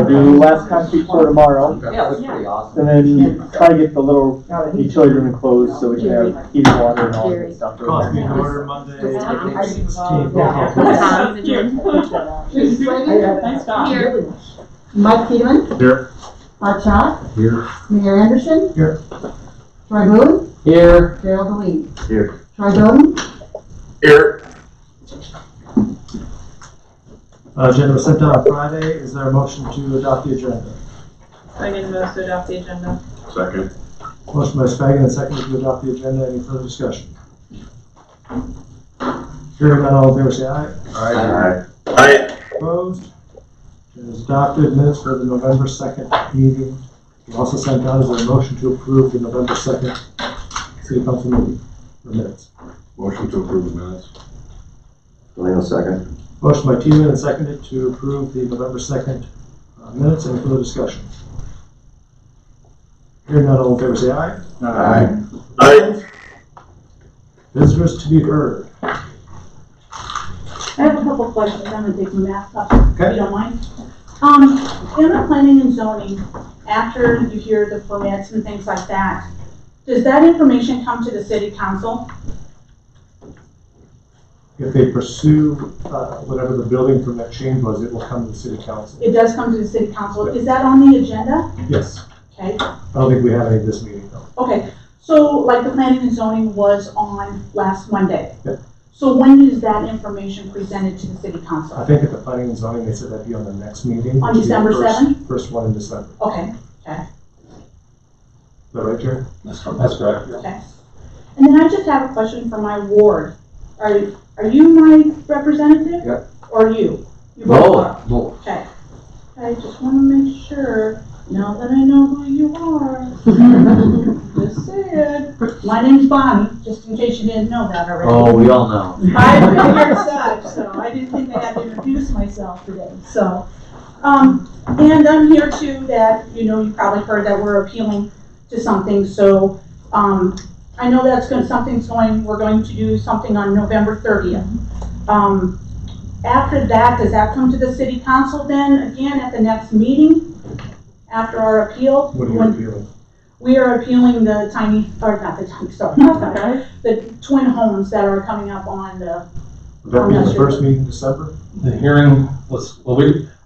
do last concrete pour tomorrow. Yeah, it was pretty awesome. And then try to get the little utility room enclosed so we can have heated water and all that stuff. Cost me an order Monday. Here. Mike Peterman. Here. Mark Schott. Here. Mayor Anderson. Here. Troy Boone. Here. Daryl DeLee. Here. Troy Bowden. Here. Agenda was sent out on Friday. Is there a motion to adopt the agenda? I can move to adopt the agenda. Second. Motion by Spagan and second to adopt the agenda. Any further discussion? Hearing none, all in favor say aye. Aye. Aye. Opposed? It is adopted. Minutes for the November 2nd meeting. We also sent out, is there a motion to approve the November 2nd City Council meeting for minutes? Motion to approve the minutes. Delano second. Motion by Teeman and seconded to approve the November 2nd minutes. Any further discussion? Hearing none, all in favor say aye. Aye. Aye. Visitors to be heard. I have a couple of questions. I'm gonna take my mask off, if Okay. you don't mind. In the planning and zoning, after you hear the permits and things like that, does that information come to the city council? If they pursue whatever the building permit change was, it will come to the city council. It does come to the city council. Is that on the agenda? Yes. Okay, I don't think we have any of this meeting though. okay. So like the planning and zoning was on last Monday. Yep. So when is that information presented to the city I council? think at the planning and zoning, they said that'd be on the next meeting. On which would be the December first- 7th? First one in December. Okay, Is that right, Jerry? That's correct. okay. And then I just have a question for my ward. Are you my representative? Yep. Or you? You both are? Both. Okay. I just want to make sure, now that I know who you are. Just saying. My name's Bonnie, just in case you didn't know that already. Oh, we all know. I figured such, so I didn't think I had to introduce myself today, so. And I'm here too that, you probably heard that we're appealing to something, so, I know we're going to do something on November 30th. After that, does that come to the city council then, again, at the next meeting? After our appeal? What are you appealing? We are appealing the the twin homes that are coming up on the, Would that be the first meeting in December? The hearing was,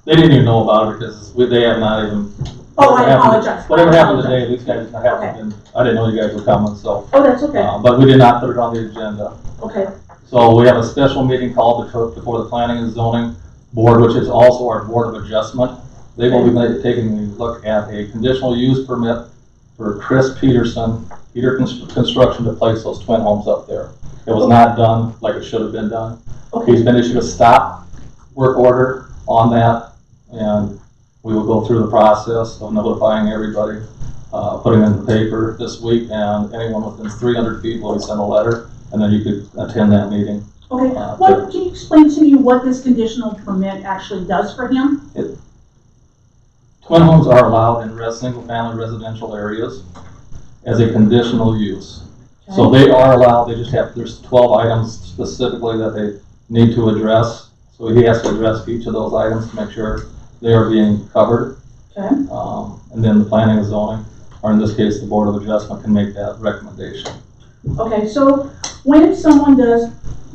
they didn't even know about it because they have not even. oh, I apologize. Whatever happened today, these guys haven't been, I didn't know you guys were coming, so. Oh, that's okay, But we did not put it on the agenda. okay, So we have a special meeting called before the Planning and Zoning Board, which is also our Board of Adjustment. They will be taking a look at a conditional use permit for Chris Peterson, Peter Construction, to place those twin homes up there. It was not done like it should have been done. okay, He's been issued a stop work order on that, and we will go through the process of notifying everybody, putting it in the paper this week, and anyone within 300 feet will send a letter, and then you could attend that meeting. okay. Can you explain to me what this conditional permit actually does for him? Twin homes are allowed in single-family residential areas as a conditional use. So they are allowed, there's 12 items specifically that they need to address. So he has to address each of those items to make sure they are being covered. Okay, And then the planning and zoning, or in this case, the Board of Adjustment can make that recommendation. okay, so when someone does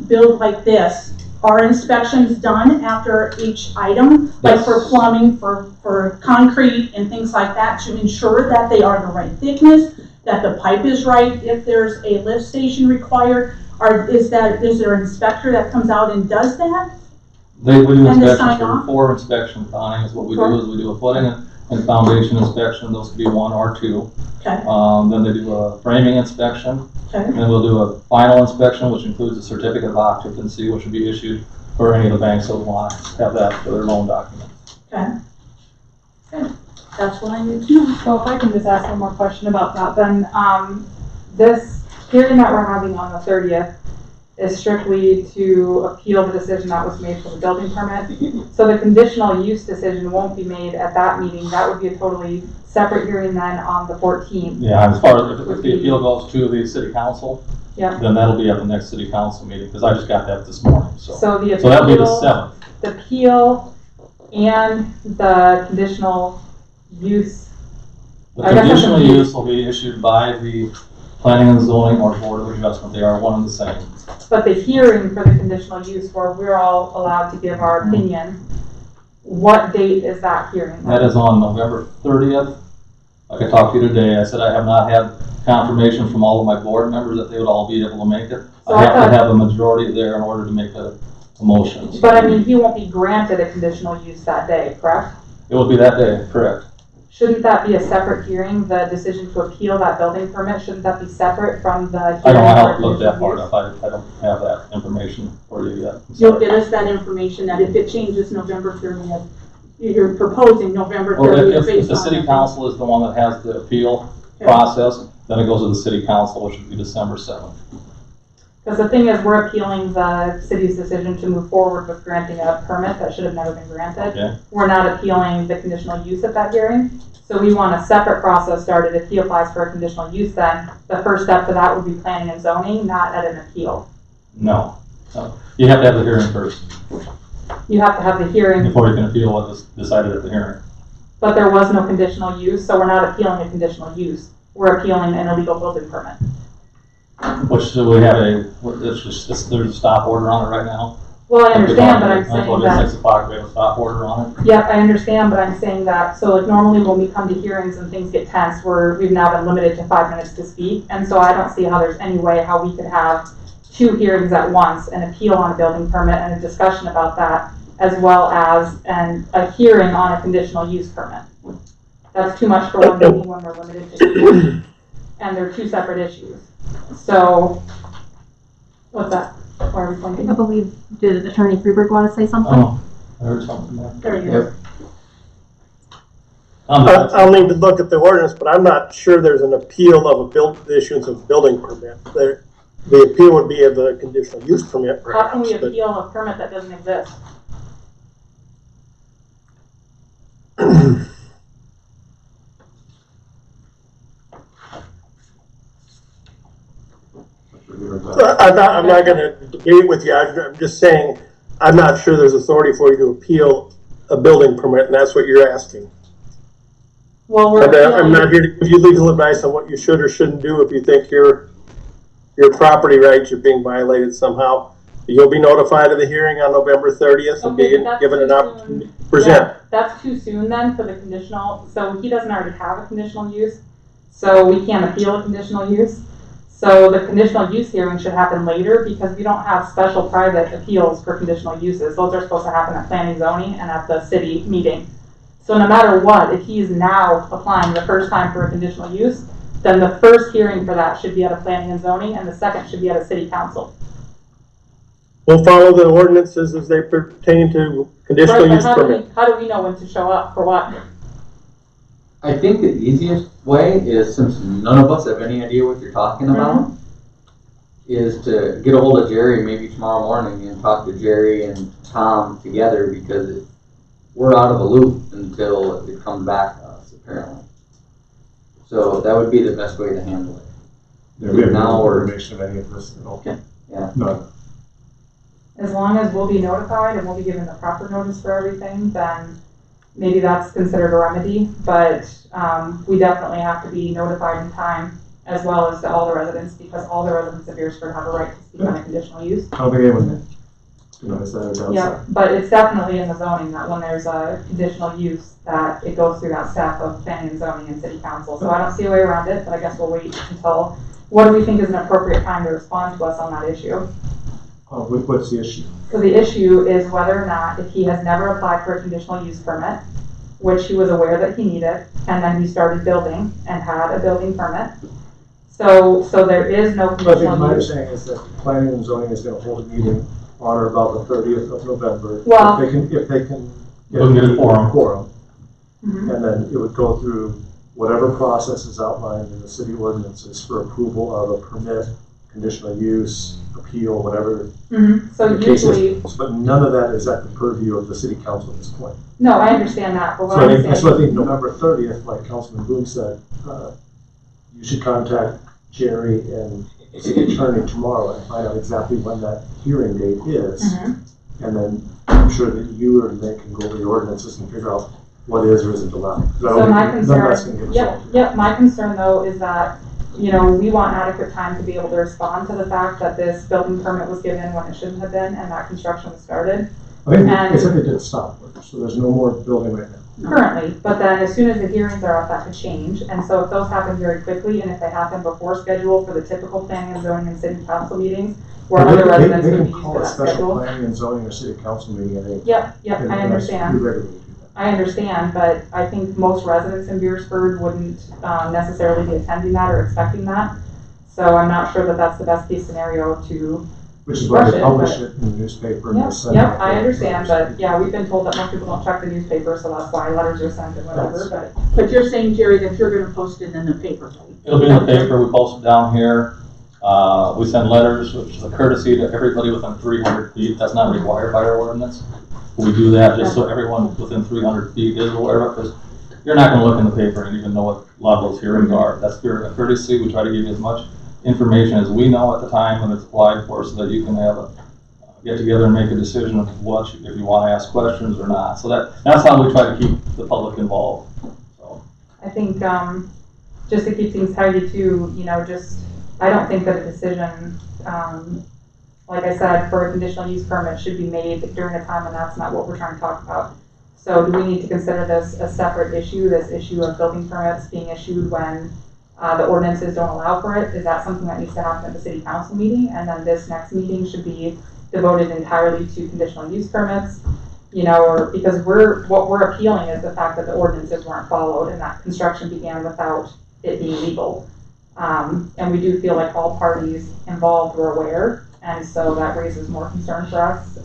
build like this, are inspections done after each item? Like Yes. for plumbing, for concrete and things like that, to ensure that they are the right thickness, that the pipe is right, if there's a lift station required? Is there an inspector that comes out and does that? They would do And the inspections sign-off? for inspection, Bonnie, is what we do, is we do a footing and foundation inspection, those could be 1 or 2. Okay, Then they do a framing inspection, okay, and then we'll do a final inspection, which includes a certificate of occupancy, which will be issued for any of the banks that want to have that for their loan documents. okay. Good, that's what I need to know. So if I can just ask one more question about that, then, this hearing that we're having on the 30th is strictly to appeal the decision that was made for the building permit. So the conditional use decision won't be made at that meeting. That would be a totally separate hearing then on the 14th. Yeah, as far as if the appeal goes to the city council, Yeah. then that'll be at the next city council meeting, because I just got that this morning, so. So the So that'll be the appeal, 7th. the appeal and the conditional use. The I guess that's conditional a- use will be issued by the planning and zoning or board of adjustment. They are one and the same. But the hearing for the conditional use where we're all allowed to give our opinion, what date is that hearing? That is on November 30th. Like I talked to you today, I said I have not had confirmation from all of my board members that they would all be able to make it. So I I have thought- to have a majority there in order to make a motion. But I mean, he won't be granted a conditional use that day, correct? It would be that day, correct? Shouldn't that be a separate hearing, the decision to appeal that building permit? Shouldn't that be separate from the hearing? I don't know how for to look that conditional far use? up. I don't have that information for you yet. I'm You'll sorry. get us that information that if it changes November 30th, you're proposing November Well, 30th if based the on. city council is the one that has the appeal Okay. process, then it goes to the city council, which would be December 7th. Because the thing is, we're appealing the city's decision to move forward with granting a permit that should have never been granted. Okay? We're not appealing the conditional use at that hearing. So we want a separate process started. If he applies for a conditional use, then the first step to that would be planning and zoning, not at an appeal. No. No. You have to have the hearing first You have to have the hearing, before you can appeal what was decided at the hearing. but there was no conditional use, so we're not appealing a conditional use. We're appealing an illegal building permit. Which we have there's a stop order on it right now. Well, I understand, but I'm I saying told you that. 6 o'clock, we have a stop order on it. Yep, I understand, but I'm saying that, so like normally when we come to hearings and things get tense, we've now been limited to 5 minutes to speak. And so I don't see how there's any way how we could have 2 hearings at once, an appeal on a building permit and a discussion about that, as well as a hearing on a conditional use permit. That's too much for one meeting when we're limited to 2, and they're 2 separate issues. So, what's that? Why are we I thinking? believe, did Attorney Freeberg want to say something? Oh, I heard something there. There you go. I'll need to look at the ordinance, but I'm not sure there's an appeal of the issuance of a building permit. The appeal would be of the conditional use permit How can we perhaps, but appeal a permit that doesn't exist? I'm not gonna debate with you. I'm just saying, I'm not sure there's authority for you to appeal a building permit, and that's what you're asking. Well, we're I'm not appealing, here to give you legal advice on what you should or shouldn't do if you think your property rights are being violated somehow. You'll be notified of the hearing on November 30th and Okay, be but that's given an too opportunity soon. to present. Yeah, that's too soon then for the conditional, so he doesn't already have a conditional use, so we can't appeal a conditional use. So the conditional use hearing should happen later because we don't have special private appeals for conditional uses. Those are supposed to happen at planning zoning and at the city meeting. So no matter what, if he's now applying the first time for a conditional use, then the first hearing for that should be at a planning and zoning and the second should be at a city council. We'll follow the ordinances as they pertain to conditional Right, but use permit. how do we know when to show up for what? I think the easiest way is, since none of us have any idea what you're talking about, is to get a hold of Jerry maybe tomorrow morning and talk to Jerry and Tom together, because we're out of the loop until it comes back to us, apparently. So that would be the best way to handle it. Yeah, we have Now no we're- information of any of this at all. Okay, yeah. None. As long as we'll be notified and we'll be given the proper notice for everything, then maybe that's considered a remedy, but we definitely have to be notified in time as well as to all the residents, because all the residents of Beresford have a right to speak on a conditional use. I don't think anyone denies that or doubts Yeah, that. but it's definitely in the zoning that when there's a conditional use, that it goes through that step of planning and zoning and city council. So I don't see a way around it, but I guess we'll wait until, what do we think is an appropriate time to respond to us on that issue? What's the issue? So the issue is whether or not, if he has never applied for a conditional use permit, which he was aware that he needed, and then he started building and had a building permit. So there is no I think conditional my use. understanding is that planning and zoning is gonna hold a meeting on or about the 30th of November. Well- If they can We'll get a quorum. Mhm. And then it would go through whatever process is outlined in the city ordinances for approval of a permit, conditional use, appeal, whatever So the case usually, is. But none of that is at the purview of the city council at this point. no, I understand that, but what So I'm I think, saying, I think November 30th, like Councilman Boone said, you should contact Jerry and the city attorney tomorrow and find out exactly when that hearing date is. Mhm. And then I'm sure that you or Nick can go over the ordinances and figure out what is or isn't allowed. So my None of that's concern, gonna get yep, resolved. yep, my concern though is that, you know, we want adequate time to be able to respond to the fact that this building permit was given when it shouldn't have been and that construction was started I think and- they said they didn't stop, so there's no more building right now. currently, but then as soon as the hearings are up, that could change. And so if those happen very quickly and if they happen before schedule for the typical planning and zoning and city council meetings, where Well, other they residents would can be used call to a that special schedule. planning and zoning or city council meeting at any time. Yep, yep, And I that's- understand. We regularly do that. I understand, but I think most residents in Beresford wouldn't necessarily be attending that or expecting that. So I'm not sure that that's the best case scenario to, Which is why Rush they it, publish but- it in the newspaper and yep, they send yep, out I the- understand, but yeah, we've been told that most people don't check the newspaper, so that's why letters are sent and whatever, but. But you're saying, Jerry, that you're gonna post it in the paper, right? It'll be in the paper, we post it down here. We send letters, which is a courtesy to everybody within 300 feet. That's not required by our ordinance. We do that just so everyone within 300 feet is aware of it, because you're not gonna look in the paper and even know what a lot of those hearings are. That's a courtesy. We try to give you as much information as we know at the time when it's applied for, so that you can have a get together and make a decision of what, if you wanna ask questions or not. So that's how we try to keep the public involved, so. I think, just to keep things tidy too, you know, I don't think that a decision, like I said, for a conditional use permit should be made during a time when that's not what we're trying to talk about. So do we need to consider this a separate issue, this issue of building permits being issued when the ordinances don't allow for it? Is that something that needs to happen at the city council meeting? And then this next meeting should be devoted entirely to conditional use permits? You know, or because what we're appealing is the fact that the ordinances weren't followed and that construction began without it being legal. And we do feel like all parties involved were aware, and so that raises more concern for us.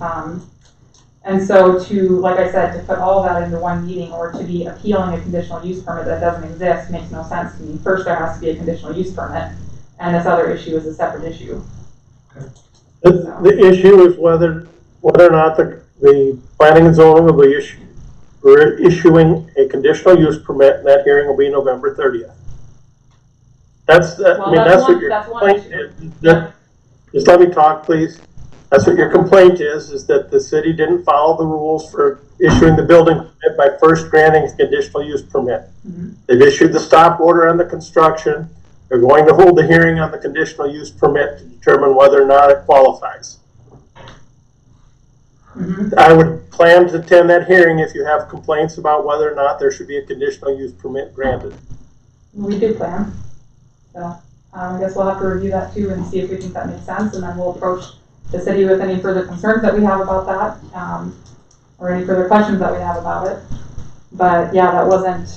And so like I said, to put all that into one meeting or to be appealing a conditional use permit that doesn't exist makes no sense to me. First, there has to be a conditional use permit, and this other issue is a separate issue. The issue is whether or not the planning and zoning will be issuing a conditional use permit, and that hearing will be November 30th. That's what your complaint is. Just let me talk, please. That's what your complaint is that the city didn't follow the rules for issuing the building permit by first granting a conditional use permit. Mhm. They've issued the stop order on the construction. They're going to hold the hearing on the conditional use permit to determine whether or not it qualifies. Mhm. I would plan to attend that hearing if you have complaints about whether or not there should be a conditional use permit granted. We do plan. So I guess we'll have to review that too and see if we think that makes sense, and then we'll approach the city with any further concerns that we have about that, or any further questions that we have about it. But yeah, that wasn't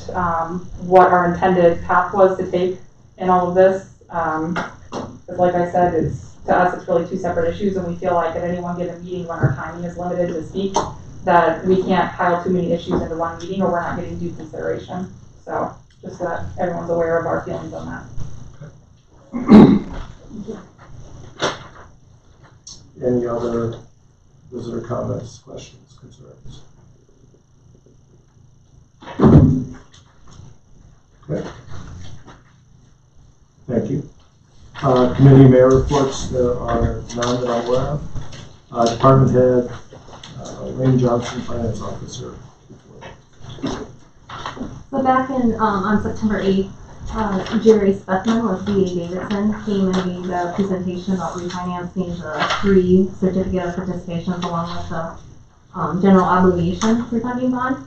what our intended path was to take in all of this. Because like I said, to us, it's really two separate issues, and we feel like at any one given meeting when our timing is limited to speak, that we can't pile too many issues into one meeting or we're not getting due consideration. So just so that everyone's aware of our feelings on that. Any other visitor comments, questions, concerns? Okay. Thank you. Committee mayor reports, there are none that I'm aware of. Department head, Wayne Johnson, finance officer. So back in, on September 8th, Jerry Spethman with D.A. Davidson came and made a presentation about refinancing the 3 certificate of participations along with the general obligation refunding bond.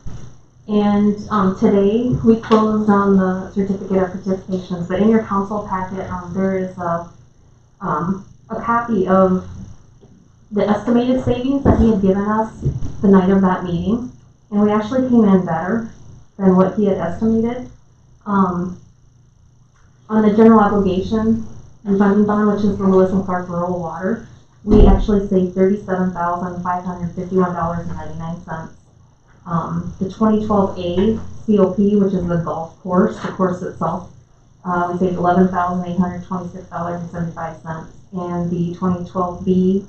And today we closed on the certificate of participations, but in your council packet there is a copy of the estimated savings that he had given us the night of that meeting, and we actually came in better than what he had estimated. On the general obligation refunding bond, which is the Lewis and Clark Rural Water, we actually saved $37,551.99. The 2012A COP, which is the golf course, the course itself, we saved $11,826.75. And the 2012B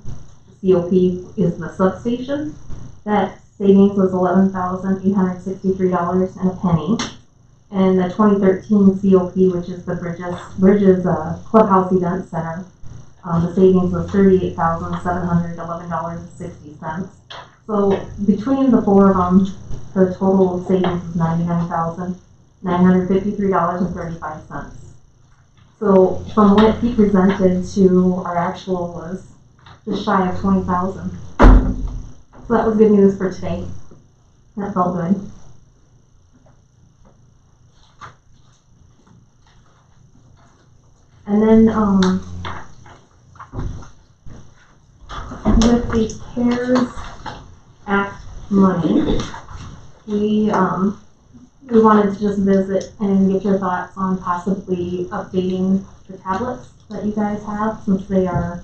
COP is the substation. That savings was $11,863 and a penny. And the 2013 COP, which is the Bridges Clubhouse Event Center, The savings was $38,711.60. So between the four of them, the total savings is $99,953.35. So from what he presented to our actual was just shy of 20,000. So that was good news for today. That felt good. And then, with the CARES Act money, we wanted to just visit and get your thoughts on possibly updating the tablets that you guys have, since they are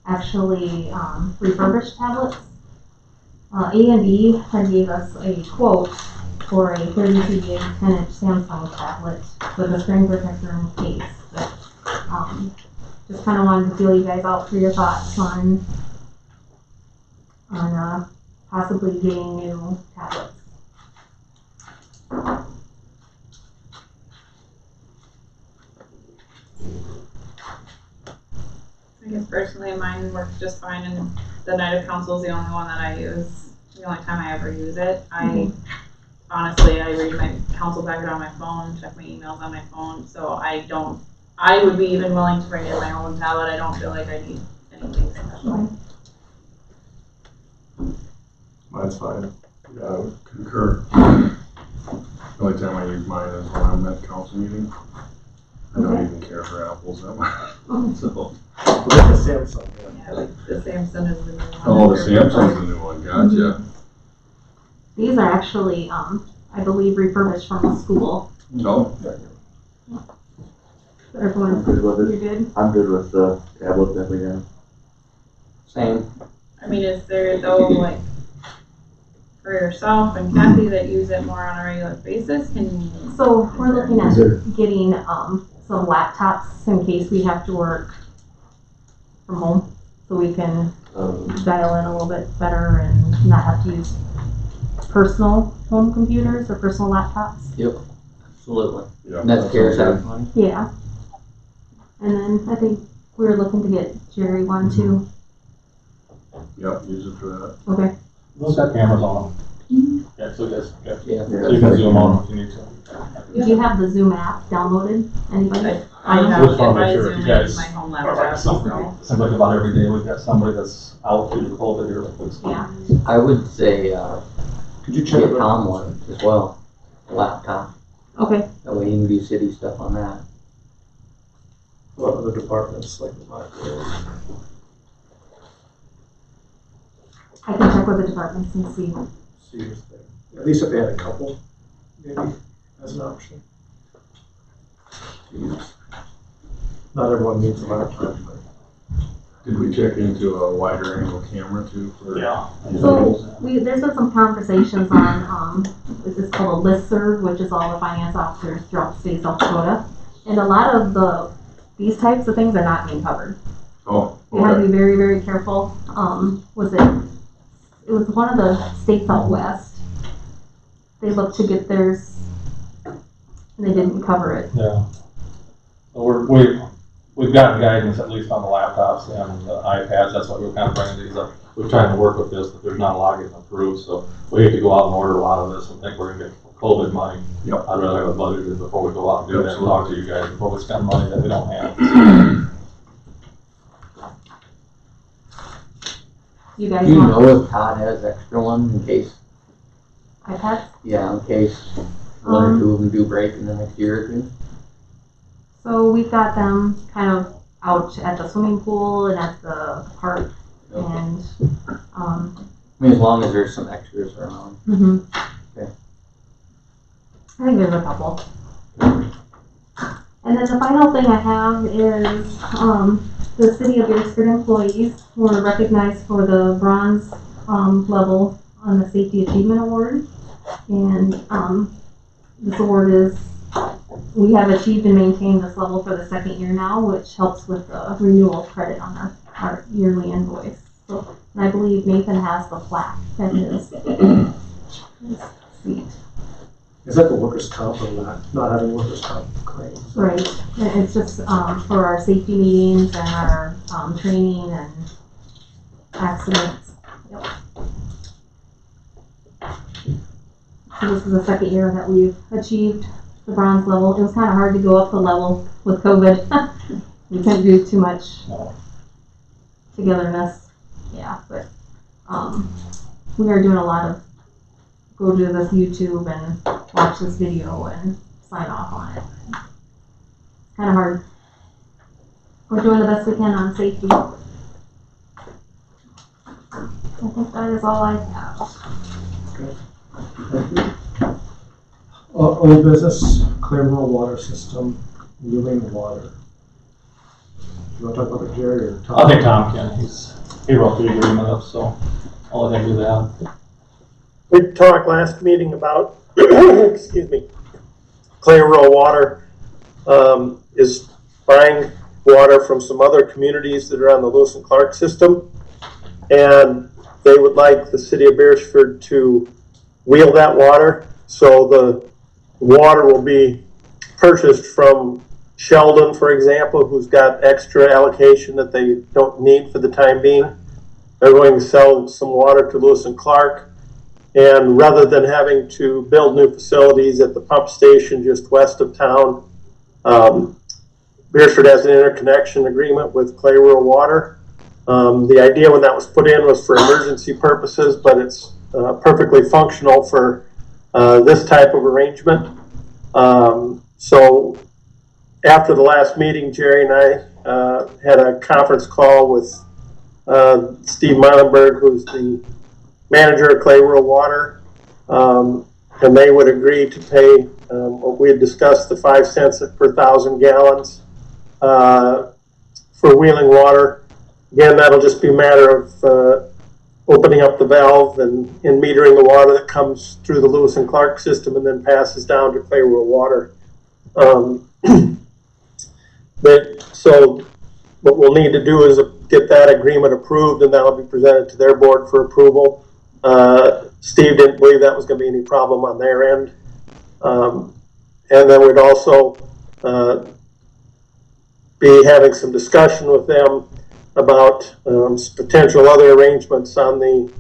actually refurbished tablets. A&E had gave us a quote for a 32 gig 10-inch Samsung tablet with a screen protector and case. But, just kind of wanted to feel you guys out for your thoughts on possibly getting new tablets. I guess personally mine works just fine, and the Night of Council is the only one that I use, the only time I ever use it. Honestly, I read my council packet on my phone, check my emails on my phone, so I would be even willing to bring in my own tablet. I don't feel like I need anything special. Mine's fine. Concur. The only time I use mine is when I'm at council meeting. I don't even care for apples that much. So. Like the Samsung, Yeah, like the Samsung is the new one. Oh, the Samsung's the new one, gotcha. These are actually, I believe, refurbished from the school. No. Everyone's I'm good with it. You're good? I'm good with the tablet that we have. Same. I mean, is there though, like, for yourself and Kathy that use it more on a regular basis, can you? So we're looking at getting some laptops in case we have to work from home, so we can dial in a little bit better and not have to use personal home computers or personal laptops. Yep, absolutely. Yeah, And that's CARES good. Act money. Yeah. And then I think we were looking to get Jerry one too. Yep, use it for that. Okay. Those got cameras on them. Yeah, so yes, yeah. Yeah. So you can zoom on if you need to. Do you have the Zoom app downloaded? Anybody? I Just have, if wanna make I sure if zoom you in guys my home Or laptop, something. so. Seems like about every day we've got somebody that's out due to COVID here. Yeah. I would say, Could you check get it out? Tom one as well, a laptop. Okay. That way he can do city stuff on that. What other departments, like the library? I can check with the departments and see. See if they, at least if they had a couple, maybe, as an option. to use. Not everyone needs a laptop, but. Did we check into a wider angle camera too? For So there's been some conversations on, this is called a listserv, which is all the finance officers throughout the state of South Dakota. And a lot of these types of things are not being covered. Oh, You have to okay. be very, very careful. It was one of the states out west. They looked to get theirs and they didn't cover it. Yeah. So we've gotten guidance at least on the laptops and the iPads. That's why we're kind of bringing these up. We're trying to work with this, but there's not a lot getting approved. So we have to go out and order a lot of this and think we're gonna get COVID money. Yep. I'd rather have it budgeted before we go out and do that and talk to you guys before we spend money that we don't have. You guys Do you want know if Todd has extra ones in case, iPads? yeah, in case one or two of them do break in the next year or two? So we've got them kind of out at the swimming pool and at the park and, I mean, as long as there's some extras around. Okay. I think there's a couple. And then the final thing I have is, the City of Beresford employees were recognized for the bronze, level on the Safety Achievement Award. And, this award is, we have achieved and maintained this level for the second year now, which helps with the renewal credit on our yearly invoice. So, and I believe Nathan has the plaque at his seat. Is that the workers' comp or not having workers' comp claims. Right, and it's just, for our safety meetings and our, training and accidents. Yep. So this is the second year that we've achieved the bronze level. It was kind of hard to go up the level with COVID. We couldn't do too much togetherness. Yeah, but, we are doing a lot of go to this YouTube and watch this video and sign off on it. It's kind of hard. We're doing the best we can on safety. I think that is all I have. Thank you. Old business, clear rural water system, wheeling water. You want to talk about it, Jerry, or Tom? I think Tom can, he wrote the agreement up, so I'll let him do that. We talked last meeting about, excuse me, Clay Rural Water is buying water from some other communities that are on the Lewis and Clark system, and they would like the city of Beresford to wheel that water. So the water will be purchased from Sheldon, for example, who's got extra allocation that they don't need for the time being. They're going to sell some water to Lewis and Clark. And rather than having to build new facilities at the pump station just west of town, Beresford has an interconnection agreement with Clay Rural Water. The idea when that was put in was for emergency purposes, but it's perfectly functional for this type of arrangement. So after the last meeting, Jerry and I had a conference call with Steve Meilenberg, who's the manager of Clay Rural Water, and they would agree to pay what we had discussed, the 5 cents per 1,000 gallons for wheeling water. Again, that'll just be a matter of opening up the valve and metering the water that comes through the Lewis and Clark system and then passes down to Clay Rural Water. So what we'll need to do is get that agreement approved, and that'll be presented to their board for approval. Steve didn't believe that was going to be any problem on their end. And then we'd also be having some discussion with them about potential other arrangements on the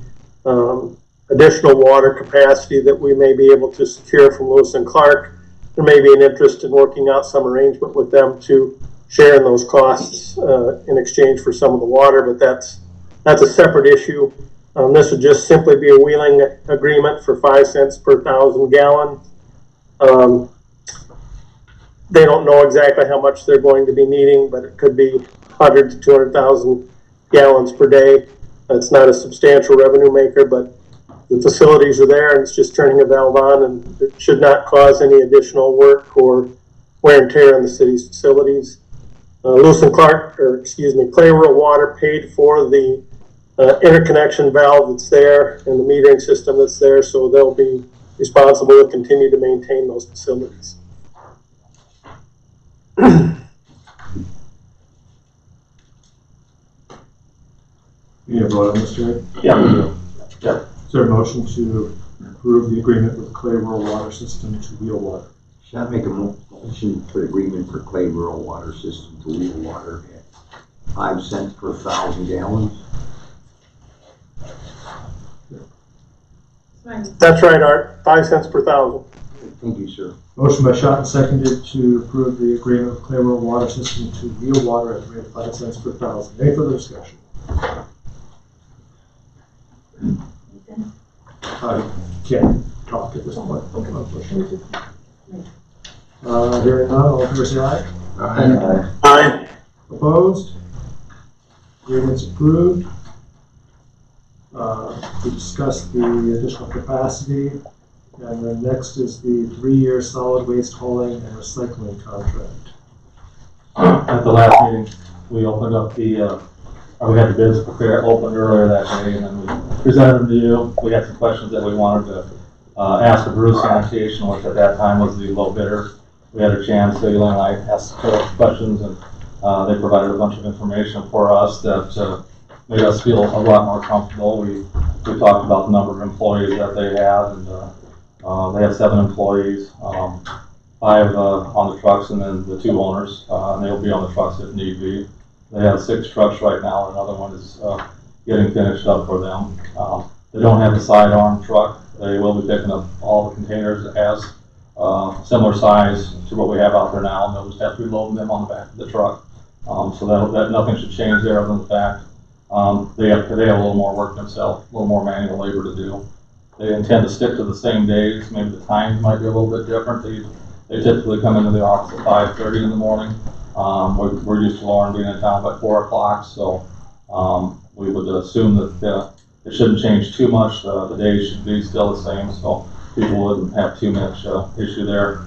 additional water capacity that we may be able to secure from Lewis and Clark. There may be an interest in working out some arrangement with them to share in those costs in exchange for some of the water, but that's a separate issue. This would just simply be a wheeling agreement for 5 cents per 1,000 gallons. They don't know exactly how much they're going to be needing, but it could be 100 to 200,000 gallons per day. It's not a substantial revenue maker, but the facilities are there, and it's just turning a valve on, and it should not cause any additional work or wear and tear on the city's facilities. Lewis and Clark, Clay Rural Water paid for the interconnection valve that's there and the metering system that's there, so they'll be responsible to continue to maintain those facilities. You have a vote on this, Jerry? Yeah. Is there a motion to approve the agreement with Clay Rural Water System to wheel water? Should I make a motion for agreement for Clay Rural Water System to wheel water at 5 cents per 1,000 gallons? That's right, Art. 5 cents per 1,000. Thank you, sir. Motion by Schott and seconded to approve the agreement with Clay Rural Water System to wheel water at the rate of 5 cents per 1,000. Any further discussion? I can't talk at this point. Hearing none, all in favor say aye. Aye. Aye. Opposed? Agreement's approved. We discussed the additional capacity, and then next is the 3-year solid waste hauling and recycling contract. At the last meeting, we opened up we had the bids prepared, opened earlier that day, and then we presented them to you. We had some questions that we wanted to ask of Bruce Sanitation, which at that time was the low bidder. We had a chance, so Eli and I asked questions, and they provided a bunch of information for us that made us feel a lot more comfortable. We talked about the number of employees that they have, and they have 7 employees. 5 on the trucks, and then the 2 owners, and they'll be on the trucks if need be. They have 6 trucks right now, and another one is getting finished up for them. They don't have a sidearm truck. They will be picking up all the containers as similar size to what we have out there now, and they'll just have to be loading them on the back of the truck. So that nothing should change there other than the fact they have a little more work themselves, a little more manual labor to do. They intend to stick to the same days. Maybe the times might be a little bit different. They typically come into the office at 5:30 in the morning. We're used to Lauren being in town by 4 o'clock, so we would assume that it shouldn't change too much. The days should be still the same, so people wouldn't have too much issue there.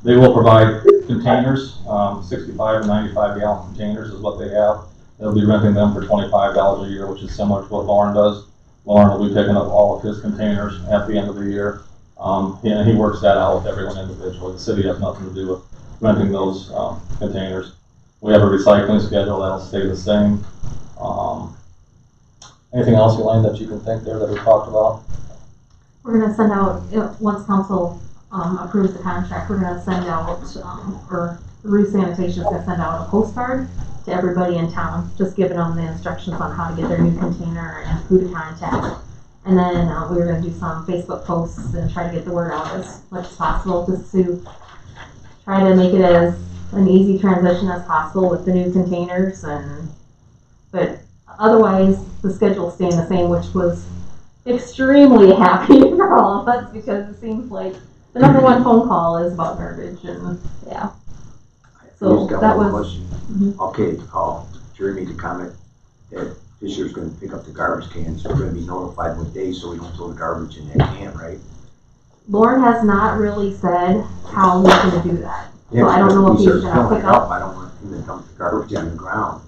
They will provide containers, 65 and 95 gallon containers is what they have. They'll be renting them for $25 a year, which is similar to what Lauren does. Lauren will be picking up all of his containers at the end of the year. He works that out with everyone individually. The city has nothing to do with renting those containers. We have a recycling schedule that'll stay the same. Anything else, Elaine, that you can think there that we talked about? We're gonna send out, once council approves the contract, we're gonna send out, or Rue Sanitation is gonna send out a postcard to everybody in town, just giving them the instructions on how to get their new container and who to contact. And then we were gonna do some Facebook posts and try to get the word out as much as possible, just to try to make it as an easy transition as possible with the new containers. But otherwise, the schedule's staying the same, which was extremely happy for all of us, because it seems like the number 1 phone call is about garbage, and yeah. So that was. Question. Okay, to call Jeremy to comment that Fisher's gonna pick up the garbage cans. We're gonna be notified what day so we don't throw the garbage in that can, right? Lauren has not really said how he's gonna do that. So I don't know if he's gonna pick up. I don't want him to dump the garbage on the ground.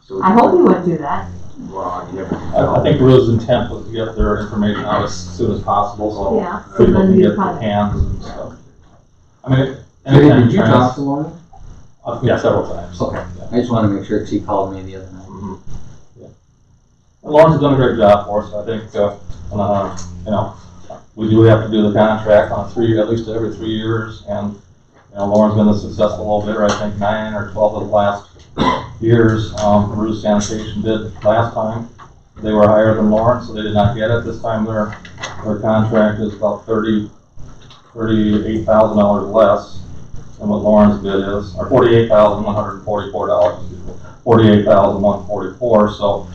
So I hope he wouldn't do that. Well, you never I think Rue's intent was to get their information out as soon as possible, so Yeah, so people then can you get the probably- cans and stuff. I mean, Did you talk to Lauren? Yeah, several times. Okay. Yeah. I just wanna make sure, 'cause he called me the other night. Yeah. And Lauren's done a great job for us. I think, we do have to do the contract on at least every 3 years, and Lauren's been a successful little bidder. I think 9 or 12 of the last years. Rue Sanitation did last time. They were higher than Lauren, so they did not get it. This time their contract is about $38,000 less than what Lauren's bid is, or $48,144. $48,144. So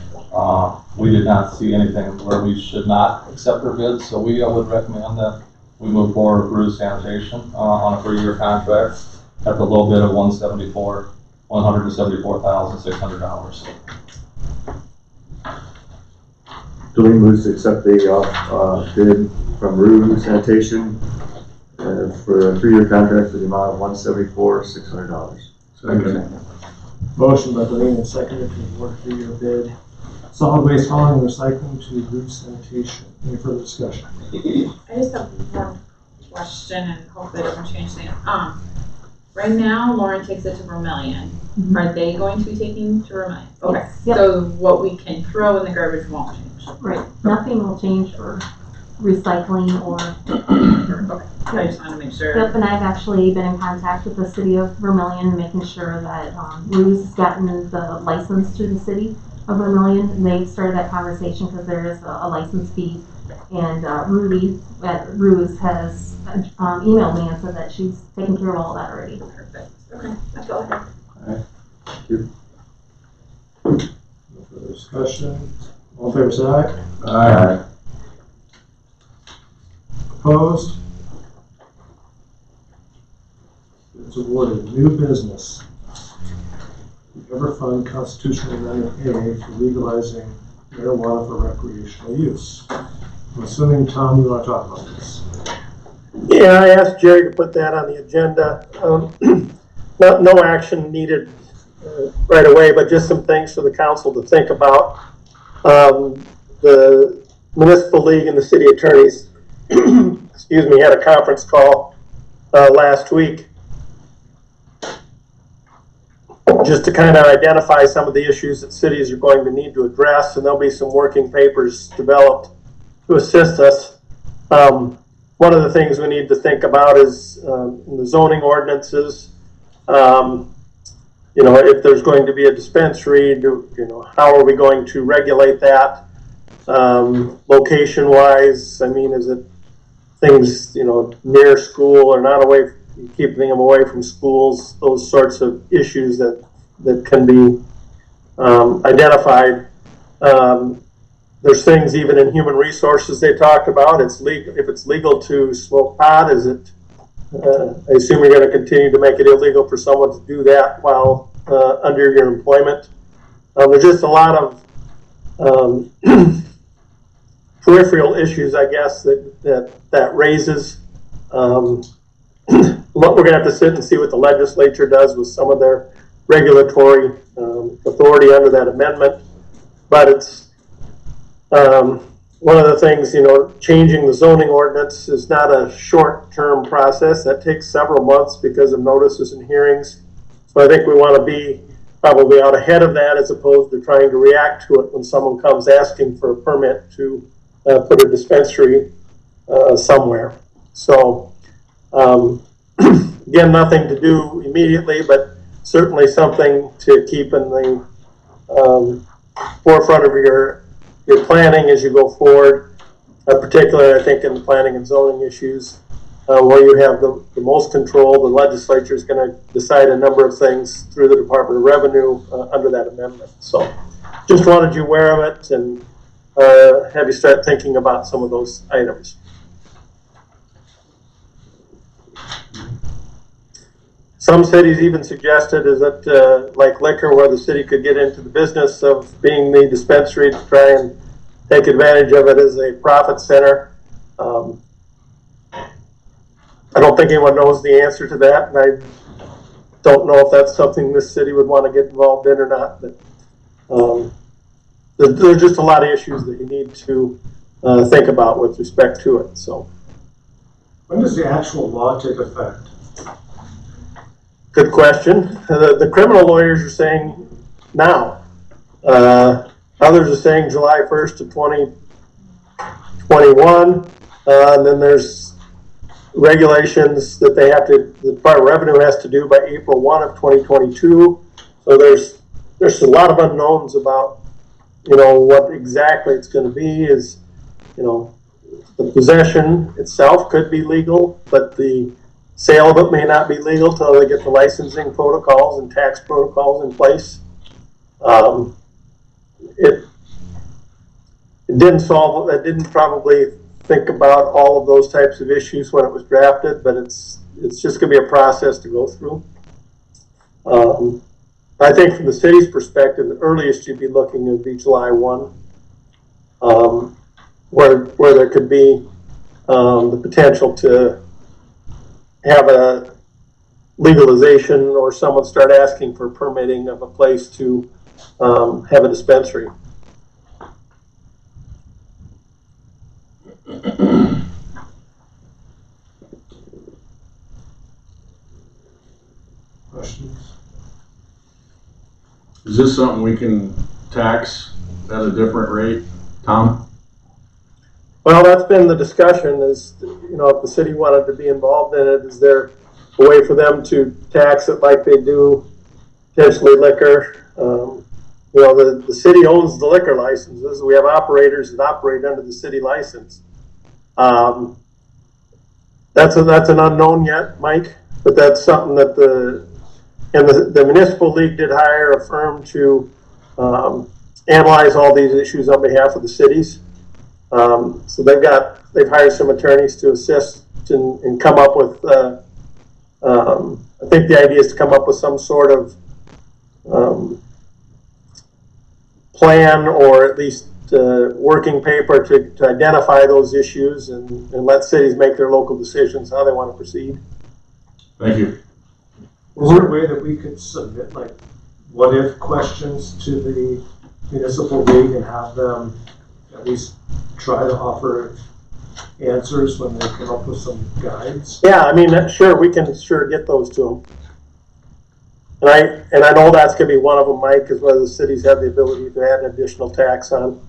we did not see anything where we should not accept their bid. So we would recommend that we move forward with Rue Sanitation on a 3-year contract at the low bid of $174,600. Do we move to accept the bid from Rue Sanitation for a 3-year contract for the amount of $174,600? Second. Motion by Delaney and seconded to award 3-year bid. Solid waste hauling and recycling to Rue Sanitation. Any further discussion? I just have one question, and hopefully it doesn't change things. Right now, Lauren takes it to Vermillion. Are they going to be taking to Vermillion? Okay, Yes. Yep. so what we can throw in the garbage won't change. Right, nothing will change for recycling or. Okay, I just wanted to make sure. Yep, and I've actually been in contact with the city of Vermillion, making sure that Rue's gotten the license through the city of Vermillion, and they've started that conversation because there is a license fee. And Rudy at Rue's has emailed me and said that she's taken care of all that already. Perfect. Okay, that's all I have. Thank you. No further discussion. All in favor, say aye. Aye. Opposed? It's awarded. New business. The Everfund Constitutional Amendment A for legalizing marijuana for recreational use. I'm assuming, Tom, you want to talk about this? Yeah, I asked Jerry to put that on the agenda. No action needed right away, but just some things for the council to think about. The Municipal League and the city attorneys, excuse me, had a conference call last week just to kind of identify some of the issues that cities are going to need to address, and there'll be some working papers developed to assist us. one of the things we need to think about is in the zoning ordinances, you know, if there's going to be a dispensary, how are we going to regulate that? Location wise, I mean, is it things, you know, near school or not away, keeping them away from schools, those sorts of issues that can be identified. There's things even in human resources they talked about. It's legal, if it's legal to smoke pot, is it, I assume you're going to continue to make it illegal for someone to do that while under your employment. There's just a lot of peripheral issues, I guess, that raises. We're going to have to sit and see what the legislature does with some of their regulatory authority under that amendment. But it's one of the things, you know, changing the zoning ordinance is not a short-term process. That takes several months because of notices and hearings. So I think we want to be probably out ahead of that as opposed to trying to react to it when someone comes asking for a permit to put a dispensary somewhere. So again, nothing to do immediately, but certainly something to keep in the forefront of your planning as you go forward. Particularly, I think, in the planning and zoning issues, where you have the most control. The legislature is going to decide a number of things through the Department of Revenue under that amendment. So just wanted you aware of it and have you start thinking about some of those items. Some cities even suggested is that like liquor, where the city could get into the business of being the dispensary to try and take advantage of it as a profit center. I don't think anyone knows the answer to that, and I don't know if that's something this city would want to get involved in or not. But there's just a lot of issues that you need to think about with respect to it. So, when does the actual law take effect? Good question. The criminal lawyers are saying now. Others are saying July 1st of 2021. And then there's regulations that they have to, the Department of Revenue has to do by April 1 of 2022. So there's a lot of unknowns about, you know, what exactly it's going to be. Is, you know, the possession itself could be legal, but the sale of it may not be legal till they get the licensing protocols and tax protocols in place. It didn't probably think about all of those types of issues when it was drafted, but it's just going to be a process to go through. I think from the city's perspective, the earliest you'd be looking would be July 1, where there could be the potential to have a legalization or someone start asking for permitting of a place to have a dispensary. Questions? Is this something we can tax at a different rate, Tom? Well, that's been the discussion is, you know, if the city wanted to be involved in it, is there a way for them to tax it like they do potentially liquor? You know, the city owns the liquor licenses. We have operators that operate under the city license. That's an unknown yet, Mike, but that's something that the municipal league did hire a firm to analyze all these issues on behalf of the cities. So they've hired some attorneys to assist and come up with. I think the idea is to come up with some sort of plan, or at least working paper to identify those issues and let cities make their local decisions how they want to proceed. Thank you. Is there a way that we could submit like what if questions to the municipal league and have them at least try to offer answers when they come up with some guides? Yeah, I mean, sure, we can sure get those to them. And I know that's going to be one of them, Mike, is whether the cities have the ability to add an additional tax on.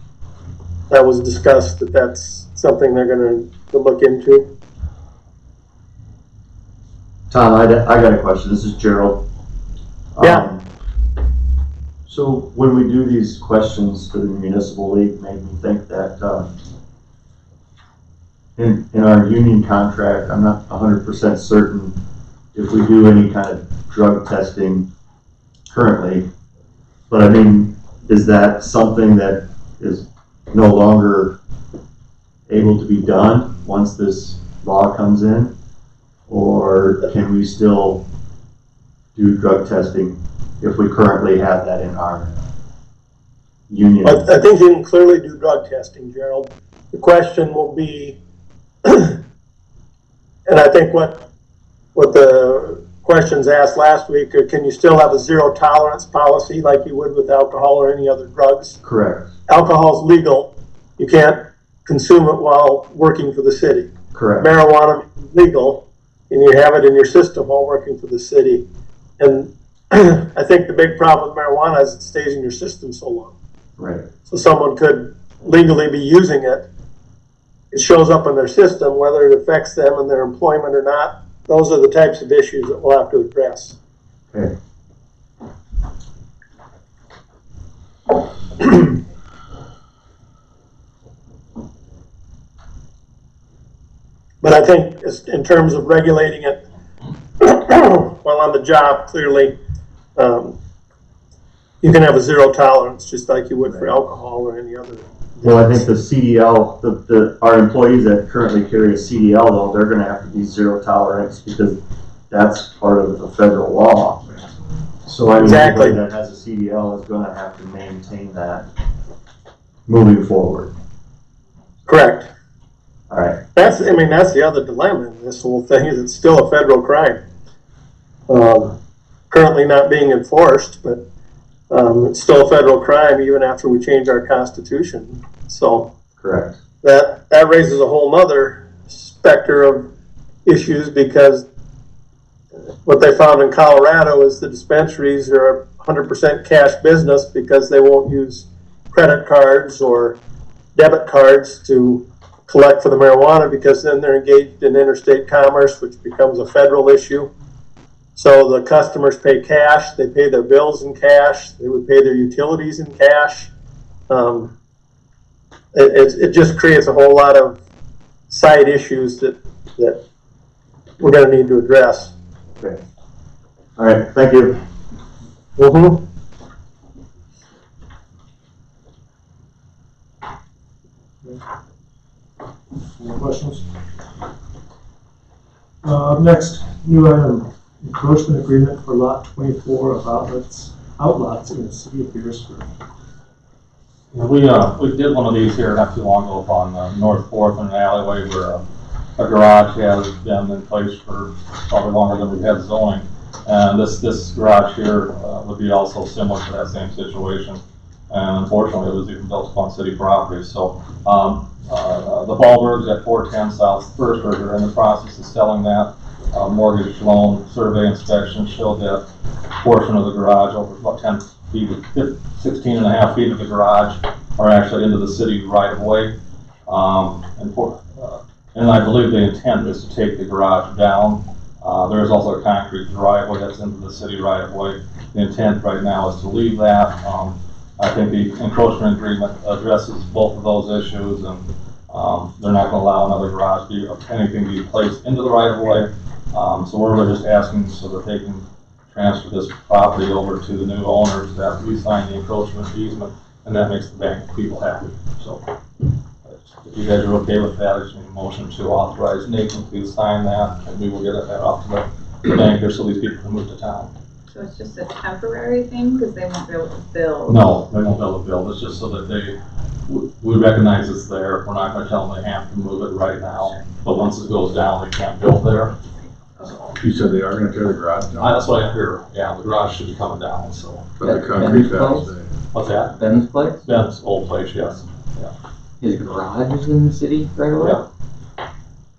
That was discussed, that's something they're going to look into. Tom, I got a question. This is Gerald. Yeah. So when we do these questions to the municipal league, made me think that in our union contract, I'm not 100% certain if we do any kind of drug testing currently, but I mean, is that something that is no longer able to be done once this law comes in? Or can we still do drug testing if we currently have that in our union? I think you can clearly do drug testing, Gerald. The question will be, and I think what the questions asked last week, are can you still have a zero tolerance policy like you would with alcohol or any other drugs? Correct. Alcohol's legal. You can't consume it while working for the city. Correct. Marijuana is legal, and you have it in your system while working for the city. And I think the big problem with marijuana is it stays in your system so long. Right. So someone could legally be using it. It shows up in their system, whether it affects them and their employment or not. Those are the types of issues that we'll have to address. Okay. But I think in terms of regulating it while on the job, clearly, you can have a zero tolerance just like you would for alcohol or any other. Well, I think the CDL, our employees that currently carry a CDL, though, they're gonna have to be zero tolerance because that's part of the federal law. So I mean, Exactly. anybody that has a CDL is gonna have to maintain that moving forward. Correct. All right. That's the other dilemma in this whole thing is it's still a federal crime. Currently not being enforced, but it's still a federal crime even after we change our constitution. So correct. That raises a whole nother specter of issues because what they found in Colorado is the dispensaries are 100% cash business because they won't use credit cards or debit cards to collect for the marijuana because then they're engaged in interstate commerce, which becomes a federal issue. So the customers pay cash, they pay their bills in cash, they would pay their utilities in cash. It just creates a whole lot of side issues that we're going to need to address. Okay. All right. Thank you. Mm-hmm. Any questions? Next, new item, encroachment agreement for lot 24 of outlots in the city of Beresford. We did one of these here not too long ago up on North 4th in an alleyway where a garage has been in place for probably longer than we've had zoning. And this garage here would be also similar to that same situation. And unfortunately, it was even built upon city property. So the Ballbergs at 410 South Beresford are in the process of selling that. Mortgage loan survey inspection showed that portion of the garage, over about 10 feet, 16 and a half feet of the garage are actually into the city right of way. And I believe the intent is to take the garage down. There is also a concrete driveway that's into the city right of way. The intent right now is to leave that. I think the encroachment agreement addresses both of those issues, and they're not going to allow another garage anything to be placed into the right of way. So we're just asking so that they can transfer this property over to the new owners that we sign the encroachment easement, and that makes the bank people happy. So if you guys are okay with that, I just need a motion to authorize Nathan to sign that, and we will get that off to the banker so these people can move to town. So it's just a temporary thing because they won't be able to build? No, they won't be able to build. It's just so that we recognize it's there. We're not going to tell them they have to move it right now, but once it goes down, they can't build there. So, You said they are gonna tear the garage down? that's what I hear. Yeah, the garage should be coming down, so. But the concrete pads, they. What's that? Ben's place? Ben's old place, yes. His garage is in the city right away? Yeah.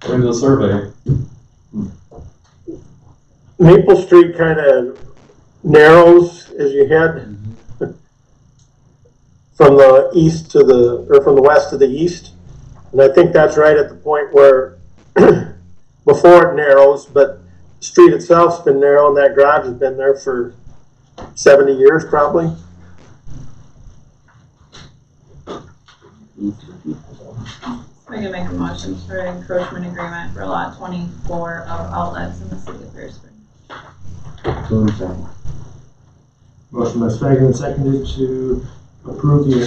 According to the survey. Maple Street kind of narrows as you head from the east to from the west to the east. And I think that's right at the point where before it narrows, but street itself's been narrow and that garage has been there for 70 years probably. I can make a motion for an encroachment agreement for lot 24 of outlets in the city of Beresford. Motion by Swager and seconded to approve the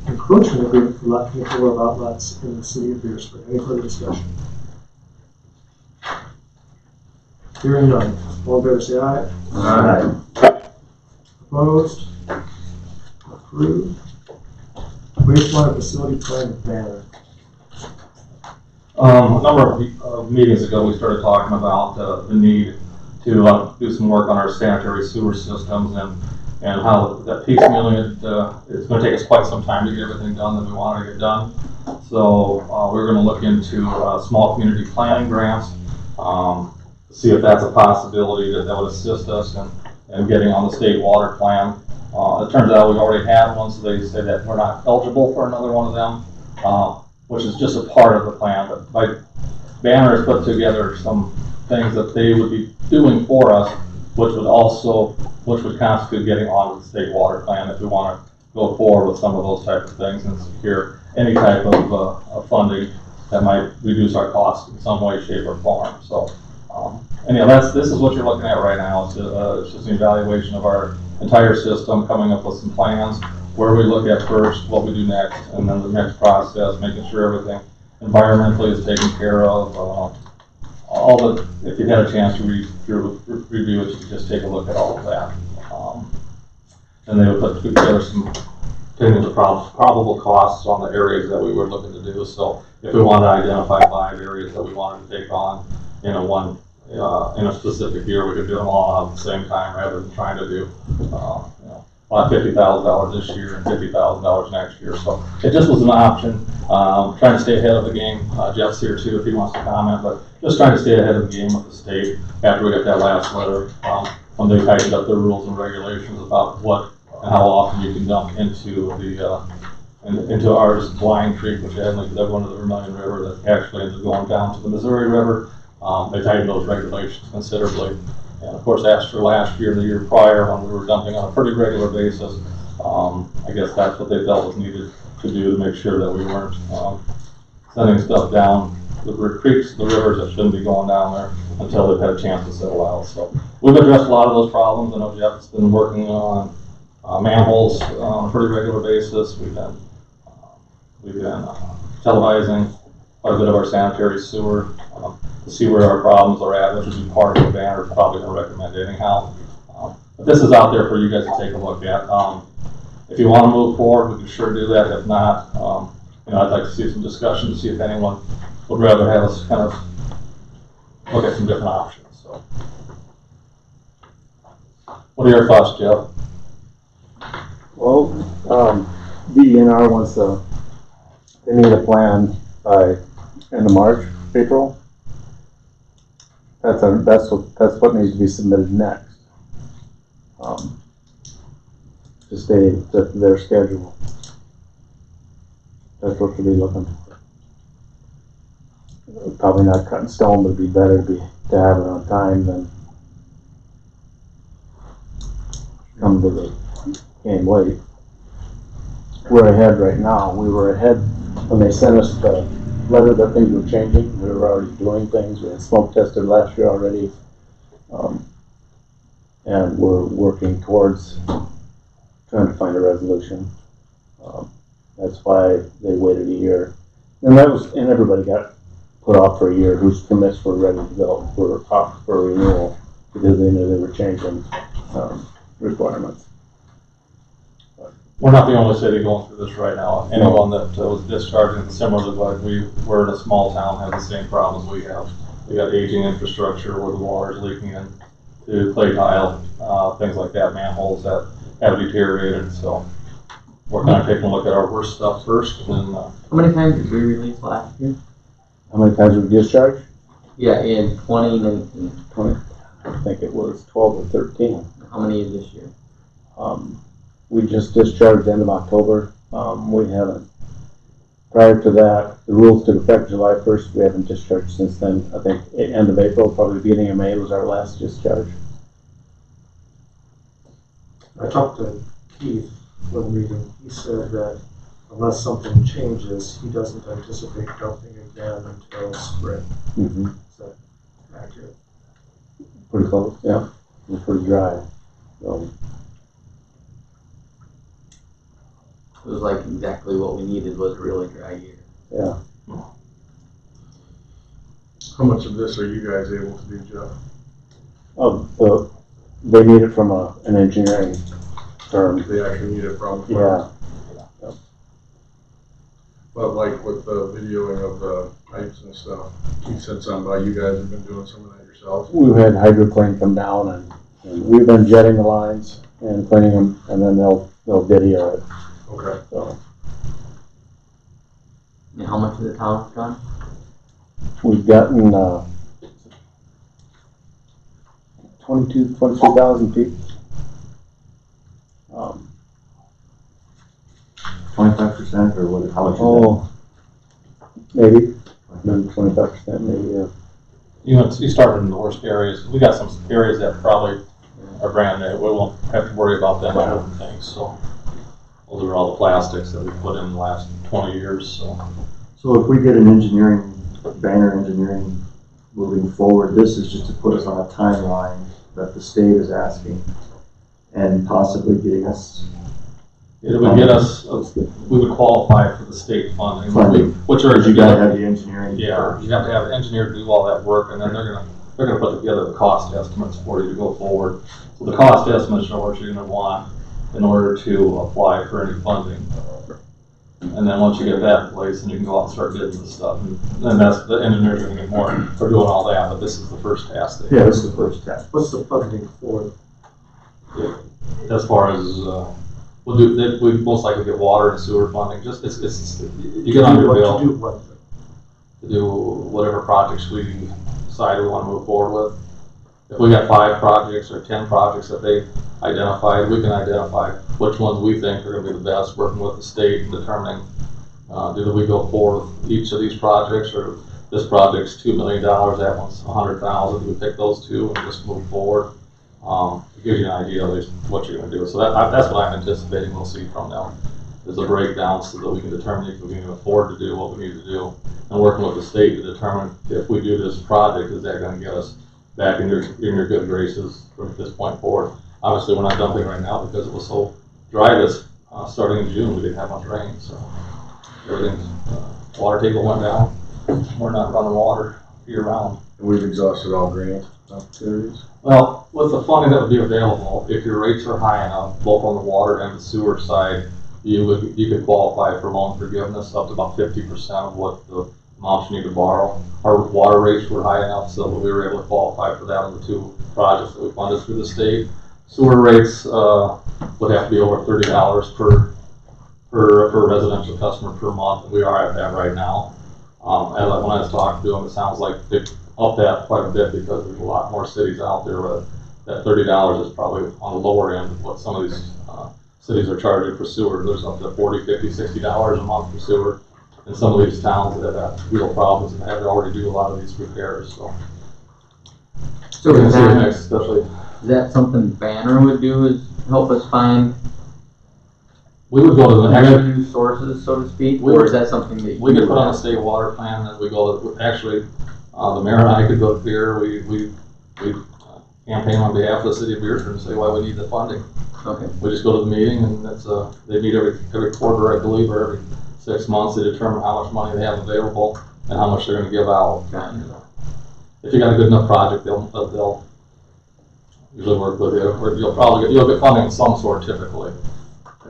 encroachment agreement for lot 24 of outlets in the city of Beresford. Any further discussion? Hearing none. All in favor say aye. Aye. Opposed? Approved. Wastewater facility plan banner. A number of meetings ago, we started talking about the need to do some work on our sanitary sewer systems and how that piecemealing it's going to take us quite some time to get everything done that we want to get done. So we're going to look into small community planning grants, see if that's a possibility that would assist us in getting on the state water plan. It turns out we already had one, so they say that we're not eligible for another one of them, which is just a part of the plan. But my Banner has put together some things that they would be doing for us, which would constitute getting onto the state water plan if we want to go forward with some of those types of things and secure any type of funding that might reduce our costs in some way, shape, or form. So, anyhow, this is what you're looking at right now. It's just an evaluation of our entire system, coming up with some plans, where we look at first, what we do next, and then the next process, making sure everything environmentally is taken care of. If you had a chance to review it, you could just take a look at all of that. And they would put together some things of probable costs on the areas that we were looking to do. So if we want to identify 5 areas that we wanted to take on in a specific year, we could do them all at the same time rather than trying to do $50,000 this year and $50,000 next year. So it just was an option. Trying to stay ahead of the game. Jeff's here too if he wants to comment, but just trying to stay ahead of the game with the state after we got that last letter when they tightened up their rules and regulations about what and how often you can dump into into ours Blind Creek, which had like one of the Vermilion River that actually ends up going down to the Missouri River. They tightened those regulations considerably. And of course, after last year and the year prior, when we were dumping on a pretty regular basis, I guess that's what they felt was needed to do to make sure that we weren't sending stuff down the creeks, the rivers that shouldn't be going down there until they've had a chance to settle out. So we've addressed a lot of those problems. I know Jeff's been working on manholes on a pretty regular basis. We've been televising quite a bit of our sanitary sewer to see where our problems are at, which would be part of the banner, probably going to recommend anyhow. But this is out there for you guys to take a look at. If you want to move forward, we can sure do that. If not, I'd like to see some discussion to see if anyone would rather have us kind of look at some different options. So, what are your thoughts, Jeff? Well, DENR wants they need a plan by end of March, April. That's what needs to be submitted next. To stay their schedule. That's what we'll be looking for. Probably not cut in stone, but it'd be better to have it on time than come to the game late. We're ahead right now. We were ahead when they sent us the letter that things were changing. We were already doing things. We had smoke tested last year already. And we're working towards trying to find a resolution. That's why they waited a year. And everybody got put off for a year whose permits were ready to go for renewal because they knew they were changing requirements. We're not the only city going through this right now. Anyone that was discharging similarly, like we're in a small town, have the same problems we have. We got aging infrastructure where the water is leaking into clay tile, things like that, manholes that have deteriorated. So we're kind of taking a look at our worst stuff first. And how many times did we release last year? How many times did we discharge? Yeah, in 2019. 20. I think it was 12 or 13. How many this year? We just discharged end of October. We haven't prior to that, the rules took effect July 1st. We haven't discharged since then. I think end of April, probably beginning of May was our last discharge. I talked to Keith one meeting. He said that unless something changes, he doesn't anticipate dumping again until spring. Mm-hmm. Is that accurate? Pretty close, yeah. It was pretty dry. So, It was like exactly what we needed was a really dry year. yeah. How much of this are you guys able to do, Jeff? They need it from an engineering firm. They actually need it from? Yeah. But like with the videoing of the pipes and stuff, you said something about you guys have been doing some of that yourself? We've had hydroplane come down and we've been jetting the lines and cleaning them, and then they'll video it. Okay. So And how much of the town is done? we've gotten 23,000 feet. 25% or what, how much is Oh, maybe 25%, maybe. Yeah. You started in the worst areas. We got some areas that probably are brand new. We won't have to worry about them, I don't think. So those are all the plastics that we put in the last 20 years. So if we get an Banner Engineering moving forward, this is just to put us on a timeline that the state is asking and possibly getting us. It would get us, we would qualify for the state funding. Which are, you gotta have the engineering. Yeah, you have to have an engineer to do all that work, and then they're gonna put together the cost estimates for you to go forward. So the cost estimates are what you're gonna want in order to apply for any funding. And then once you get that in place, then you can go out and start bidding the stuff. And then that's, the engineers are gonna get more for doing all that, but this is the first task. Yeah, this is the first task. What's the funding for? As far as, we most likely get water and sewer funding, just, you get on your bill. To do what? To do whatever projects we decide we want to move forward with. If we got 5 projects or 10 projects that they identified, we can identify which ones we think are going to be the best, working with the state and determining, do we go forward with each of these projects, or this project's $2 million, that one's $100,000, do we pick those two and just move forward? It gives you an idea of what you're going to do. So that's what I'm anticipating we'll see from them, is a breakdown so that we can determine if we can afford to do what we need to do, and working with the state to determine if we do this project, is that going to get us back in your good graces from this point forward. Obviously, we're not dumping right now because it was so dry this starting in June. We didn't have much rain, so everything's water table went down. We're not running water year round. And we've exhausted all grant opportunities. Well, with the funding that would be available, if your rates are high enough, both on the water and the sewer side, you could qualify for loan forgiveness up to about 50% of what the amounts you need to borrow. Our water rates were high enough so that we were able to qualify for that on the 2 projects that we funded through the state. Sewer rates would have to be over $30 per residential customer per month, and we are at that right now. When I was talking to them, it sounds like they upped that quite a bit because there's a lot more cities out there where that $30 is probably on the lower end of what some of these cities are charging for sewer. There's up to $40, $50, $60 a month for sewer in some of these towns that have real problems and have to already do a lot of these repairs. So is especially. Is that something Banner would do, is help us find We would go to the revenue sources, so to speak, or is that something that we could put on a state water plan that we go to, actually, the mayor and I could go to Beer, we campaign on behalf of the city of Beresford and say why we need the funding. Okay. We just go to the meeting and that's, they meet every quarter, I believe, or every 6 months, they determine how much money they have available and how much they're gonna give out. And if you got a good enough project, they'll usually work with you, or you'll get funding of some sort typically.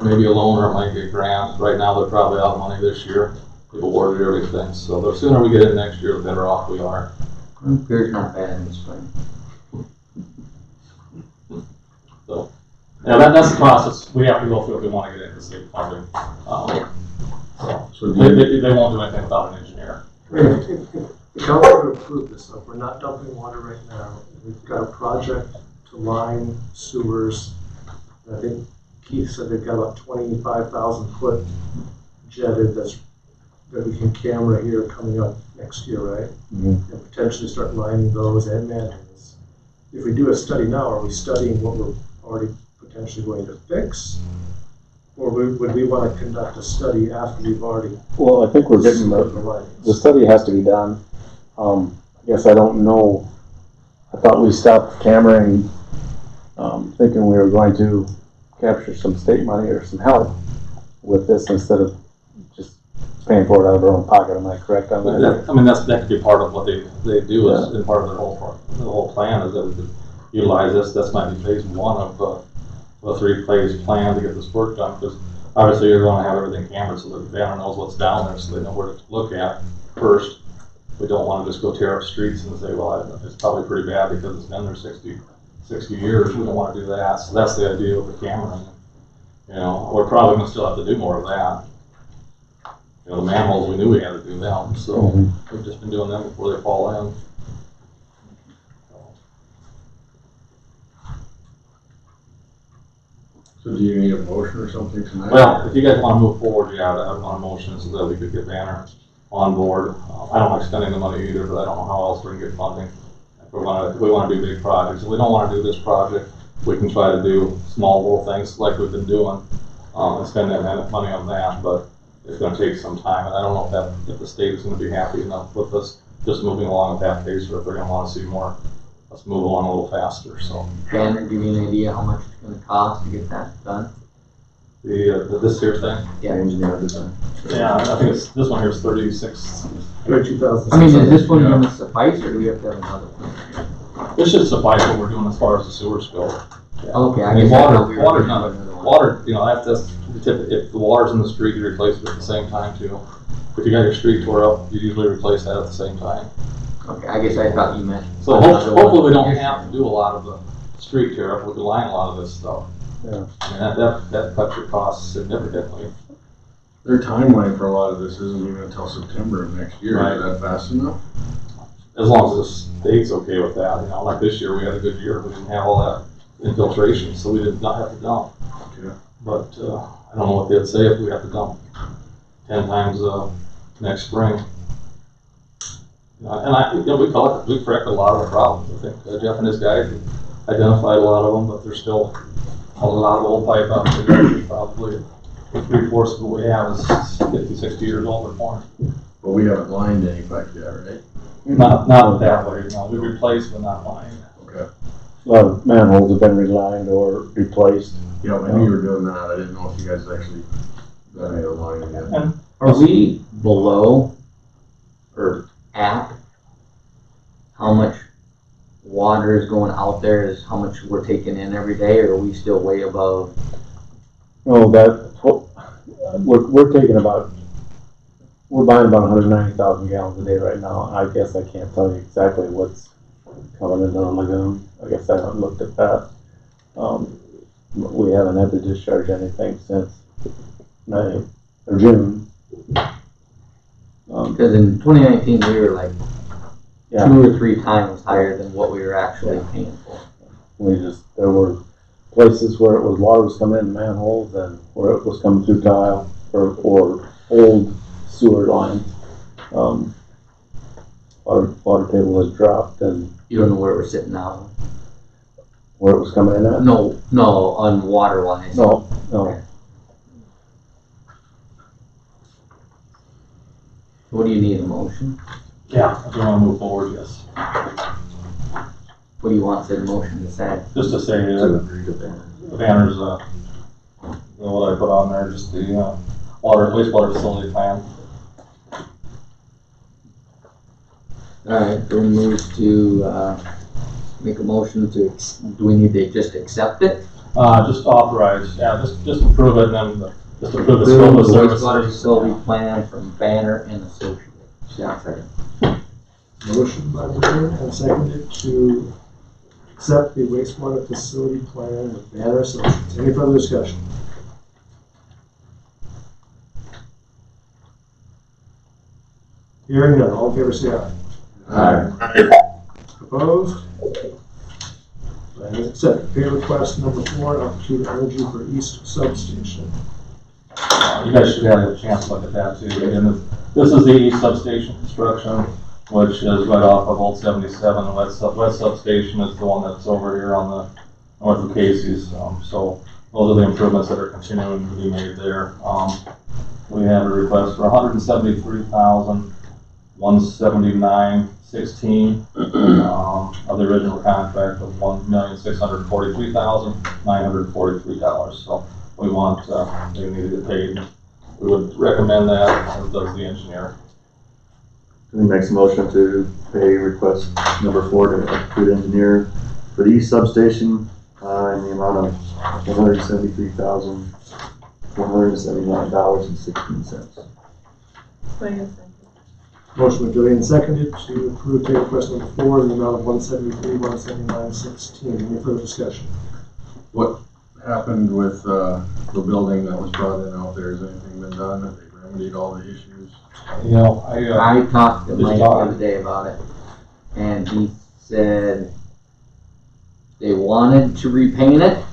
Maybe a loan or it might be a grant. Right now they're probably out of money this year. They've awarded everything, so the sooner we get in next year, the better off we are. Beer's not bad in the spring. So, yeah, that's the process we have to go through if we want to get into state funding. So they won't do anything without an engineer. If council would approve this, so if we're not dumping water right now, we've got a project to line sewers. I think Keith said they've got about 25,000 foot jetted that's that we can camera here coming up next year, right? Mhm. And potentially start lining those and manholes. If we do a study now, are we studying what we're already potentially going to fix? Or would we want to conduct a study after we've already? Well, I think we're getting the study has to be done. I guess I don't know. I thought we stopped cameraing, thinking we were going to capture some state money or some help with this instead of just paying for it out of our own pocket. Am I correct on that? I mean, that could be part of what they do is in part of their whole plan is that we could utilize this. This might be phase one of a 3-phase plan to get this work done, because obviously you're going to have everything cambered so that the banner knows what's down there, so they know where to look at first. We don't want to just go tear up streets and say, well, it's probably pretty bad because it's been there 60 years. We don't want to do that. So that's the idea of the camera. You know, we're probably going to still have to do more of that. You know, the manholes, we knew we had to do them, so we've just been doing them before they fall in. So do you need a motion or something tonight? Well, if you guys want to move forward, yeah, I want a motion so that we could get Banner on board. I don't like spending the money either, but I don't know how else we're going to get funding. If we want to do big projects. If we don't want to do this project, we can try to do small little things like we've been doing and spend that money on that, but it's going to take some time. And I don't know if the state is going to be happy enough with us just moving along at that pace, or if they're going to want to see more. Let's move along a little faster. So, Banner, give you an idea how much it's going to cost to get that done? This here thing. Yeah, engineer design. Yeah, I think this one here is 36. 2,000. I mean, is this one going to suffice, or do we have to have another one? This should suffice what we're doing as far as the sewer spill. Yeah. Okay, I mean, water, you know, that's the tip. If the water's in the street, you replace it at the same time too. If you got your street tore up, you usually replace that at the same time. Okay, I guess I thought you meant. So hopefully we don't have to do a lot of the street tear up. We can line a lot of this stuff. Yeah. I mean, that cuts your costs significantly. Their timeline for a lot of this isn't even until September of next year. Right. Is that fast enough? As long as the state's okay with that, you know, like this year we had a good year. We didn't have all that infiltration, so we did not have to dump. Okay. But I don't know what they'd say if we have to dump 10 times next spring. We corrected a lot of the problems. I think Jeff and his guys identified a lot of them, but there's still a lot of old pipe out there. Probably 3/4 of what we have is 50, 60 years old or more. But we haven't lined any pipe yet, right? Not that way. No, we replaced but not lined. Okay. A lot of manholes have been relined or replaced. Yeah, I knew you were doing that. I didn't know if you guys actually done any of the lining yet. And Are we below or at how much water is going out there is how much we're taking in every day, or are we still way above? No, we're taking we're buying about 190,000 gallons a day right now. I guess I can't tell you exactly what's coming in the lagoon. I guess I haven't looked at that. We haven't had to discharge anything since May or June. Because in 2019 we were like Yeah. 2 or 3 times higher than what we were actually paying for. There were places where water was coming in manholes and where it was coming through tile or old sewer lines. Water table has dropped and You don't know where we're sitting now? where it was coming in at? No, on water wise. No. What do you need, a motion? yeah, if you want to move forward, yes. What do you want said motion to say? Just to say the banners, what I put on there, just the wastewater facility plan. Alright, then move to, make a motion to, do we need to just accept it? Just authorize, yeah, just approve it and then just approve the Approve scope of the wastewater services. facility plan from Banner and Associates. Yeah, second. Motion by Woodward and seconded to accept the wastewater facility plan with Banner Associates. Any further discussion? Hearing none, all in favor say aye. Aye. Opposed? Plan is accepted. Pay request number 4, Altitude Energy for East Substation. You guys should have a chance to look at that too. Again, This is the east substation construction, which is right off of Old 77. The west substation is the one that's over here on the north of Casey's. So those are the improvements that are continuing to be made there. We have a request for $173,179.16 of the original contract of $1,643,943. So we want, they need to get paid. We would recommend that, as does the engineer. He makes a motion to pay request number 4 to the engineer for the east substation in the amount of $173,179.16. Motion by Julian, seconded to approve pay request number 4 in the amount of $173,179.16. Any further discussion? What happened with the building that was brought in out there? Has anything been done? Have they remedied all the issues? You know, I talked to Just Mike the talk. other day about it, and he said they wanted to repaint it,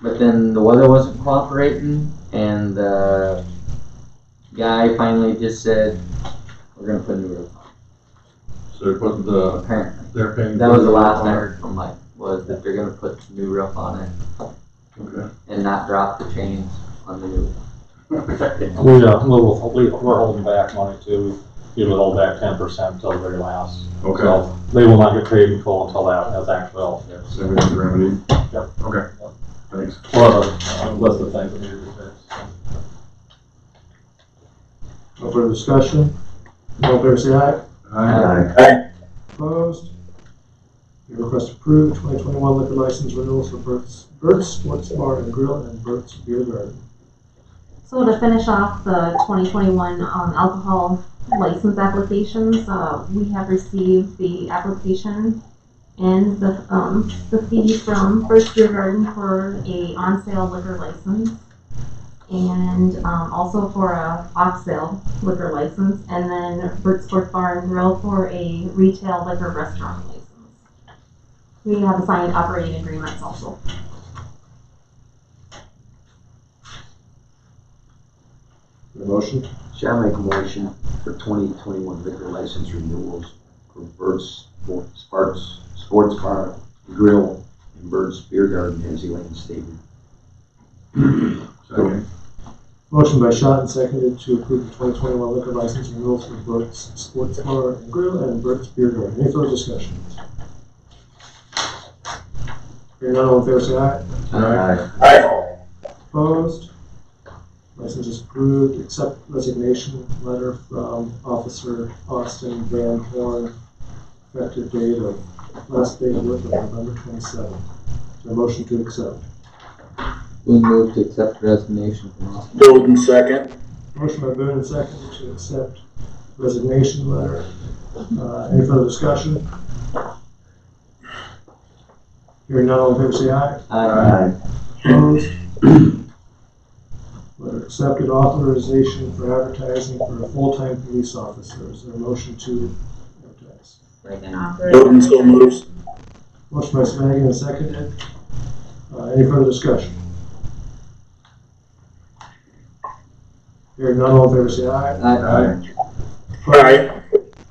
but then the weather wasn't cooperating, and the guy finally just said, we're gonna put a new roof on. So they're putting Apparently. they're paying. That was the last I heard from Mike, was that they're gonna put a new roof on it Okay. and not drop the chains on the new. we're holding back money too. We would hold back 10% until the very last. Okay. So they will not get paid in full until that has actually. So everything's remedied? Yep. Okay. Thanks. Well, list of things that need to be fixed. No further discussion? All in favor, say aye. Aye. Opposed? Your request approved. 2021 liquor license renewals for Bert's Sports Bar and Grill and Bert's Beer Garden. So to finish off the 2021 alcohol license applications, we have received the application and the fee from First Beer Garden for a on-sale liquor license, and also for a off-sale liquor license, and then Bert's Sports Bar and Grill for a retail liquor restaurant license. We have signed operating agreements also. Your motion? Shall I make a motion for 2021 liquor license renewals for Bird's Sports Bar, Grill, and Bird's Beer Garden as Elaine stated? Second. Motion by Schott and seconded to approve the 2021 liquor license renewals for Bert's Sports Bar and Grill and Bert's Beer Garden. Any further discussion? Hearing none, all in favor, say aye. Aye. Opposed? License is approved. Accept resignation letter from Officer Austin Van Horn, effective date of last day of work of November 27th. Is there a motion to accept? We move to accept resignation from Austin. Bowden, second. Motion by Boone and seconded to accept resignation letter. Any further discussion? Hearing none, all in favor, say aye. Aye. Opposed? Letter accepted. Authorization for advertising for a full-time police officer. Is there a motion to advertise? Like an offer. Bowden, so moves. Motion by Flanagan and seconded. Any further discussion? Hearing none, all in favor, say aye. Aye. Aye.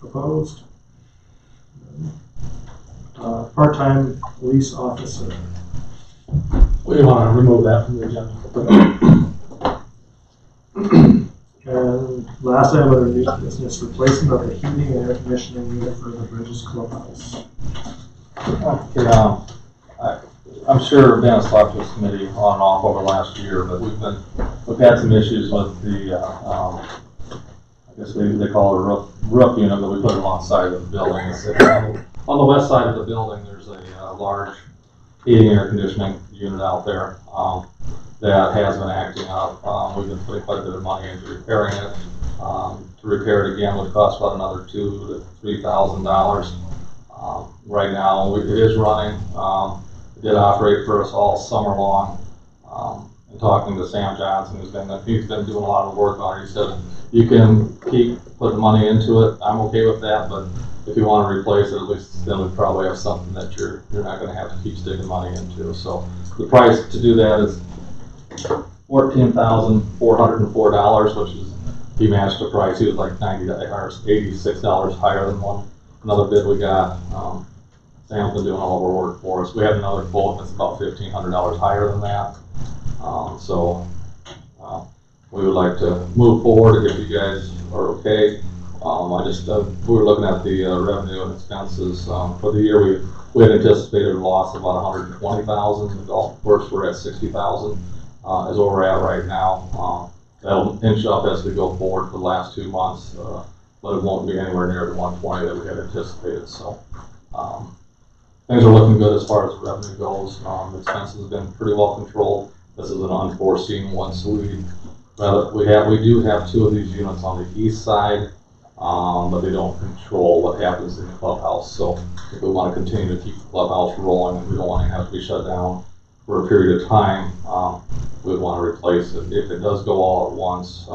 Opposed? Part-time police officer. We want to remove that from the agenda. And last item under new business, replacement of the heating and air conditioning unit for the Bridges Clubhouse. I'm sure Dennis talked to this committee on and off over the last year, but we've had some issues with the, I guess they call it a roof unit that we put alongside of the building. It's on the west side of the building, there's a large heating and air conditioning unit out there that has been acting up. We've been putting quite a bit of money into repairing it. To repair it again would cost about another $2,000 to $3,000. Right now, it is running. It did operate for us all summer long. And talking to Sam Johnson, he's been doing a lot of work on it. He said, you can keep putting money into it. I'm okay with that, but if you want to replace it, at least then we probably have something that you're not going to have to keep sticking money into. So the price to do that is $14,404, which is he matched the price. He was like $90 or $86 higher than another bid we got. Sam's been doing all of our work for us. We have another quote that's about $1,500 higher than that. We would like to move forward if you guys are okay. We were looking at the revenue and expenses. For the year, we had anticipated a loss of about $120,000. The golf course, we're at $60,000 is where we're at right now. That'll inch up as we go forward for the last 2 months, but it won't be anywhere near the 120 that we had anticipated. So things are looking good as far as revenue goes. Expenses have been pretty well controlled. This is an unforeseen one, so we do have 2 of these units on the east side, but they don't control what happens in the clubhouse. So if we want to continue to keep the clubhouse rolling and we don't want to have to be shut down for a period of time, we would want to replace it. If it does go all at once,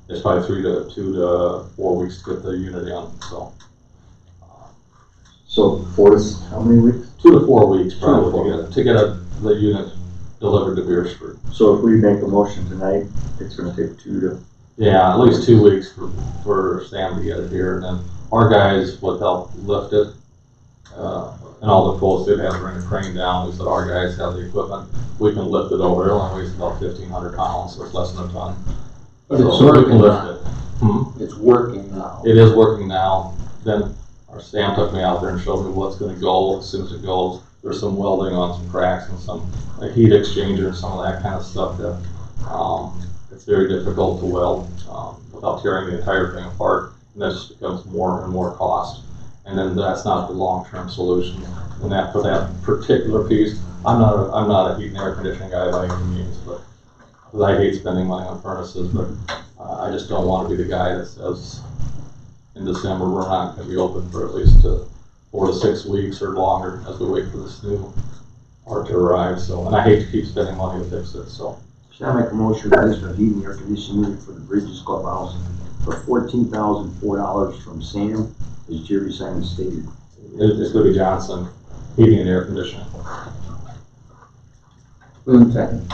it's probably 2 to 4 weeks to get the unit in. So 4 to how many weeks? 2 to 4 weeks probably to get the unit delivered to Beresford. So if we make a motion tonight, it's gonna take 2 to... Yeah, at least 2 weeks for Sam to get it here, and then our guys would help lift it. And all the quotes they'd have to bring a crane down. We said our guys have the equipment. We can lift it over. It only weighs about 1,500 pounds, so it's less than a ton. But so it's working lift now. it. It's working now. It is working now. Then our Sam took me out there and showed me what's going to go as soon as it goes. There's some welding on some cracks and some heat exchanger and some of that kind of stuff that it's very difficult to weld without tearing the entire thing apart, and that just becomes more and more cost. And then that's not the long-term solution. And that for that particular piece, I'm not a heat and air conditioning guy by any means, but because I hate spending money on furnaces, but I just don't want to be the guy that says in December we're not going to be open for at least 4 to 6 weeks or longer as we wait for this new part to arrive. So, and I hate to keep spending money to fix it. So, Should I make a motion to place a heating air conditioning unit for the Bridges Clubhouse for $14,004 from Sam, as Jerry Simon stated? It's going to be Johnson Heating and Air Conditioning. Second.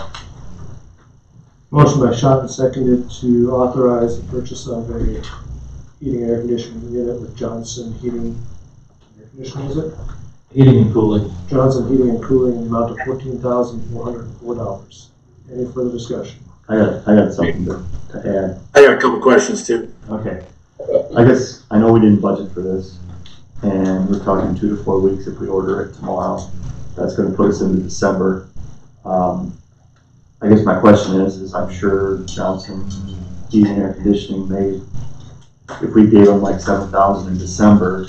Motion by Schott and seconded to authorize the purchase of a heating and air conditioning unit with Johnson Heating and Air Conditioning, is it? Heating and cooling. Johnson Heating and Cooling in the amount of $14,404. Any further discussion? I got something to add. I got a couple questions too. Okay. I guess, I know we didn't budget for this, and we're talking 2 to 4 weeks if we order it tomorrow. That's gonna put us into December. I guess my question is I'm sure Johnson Heating and Air Conditioning may, if we gave them like $7,000 in December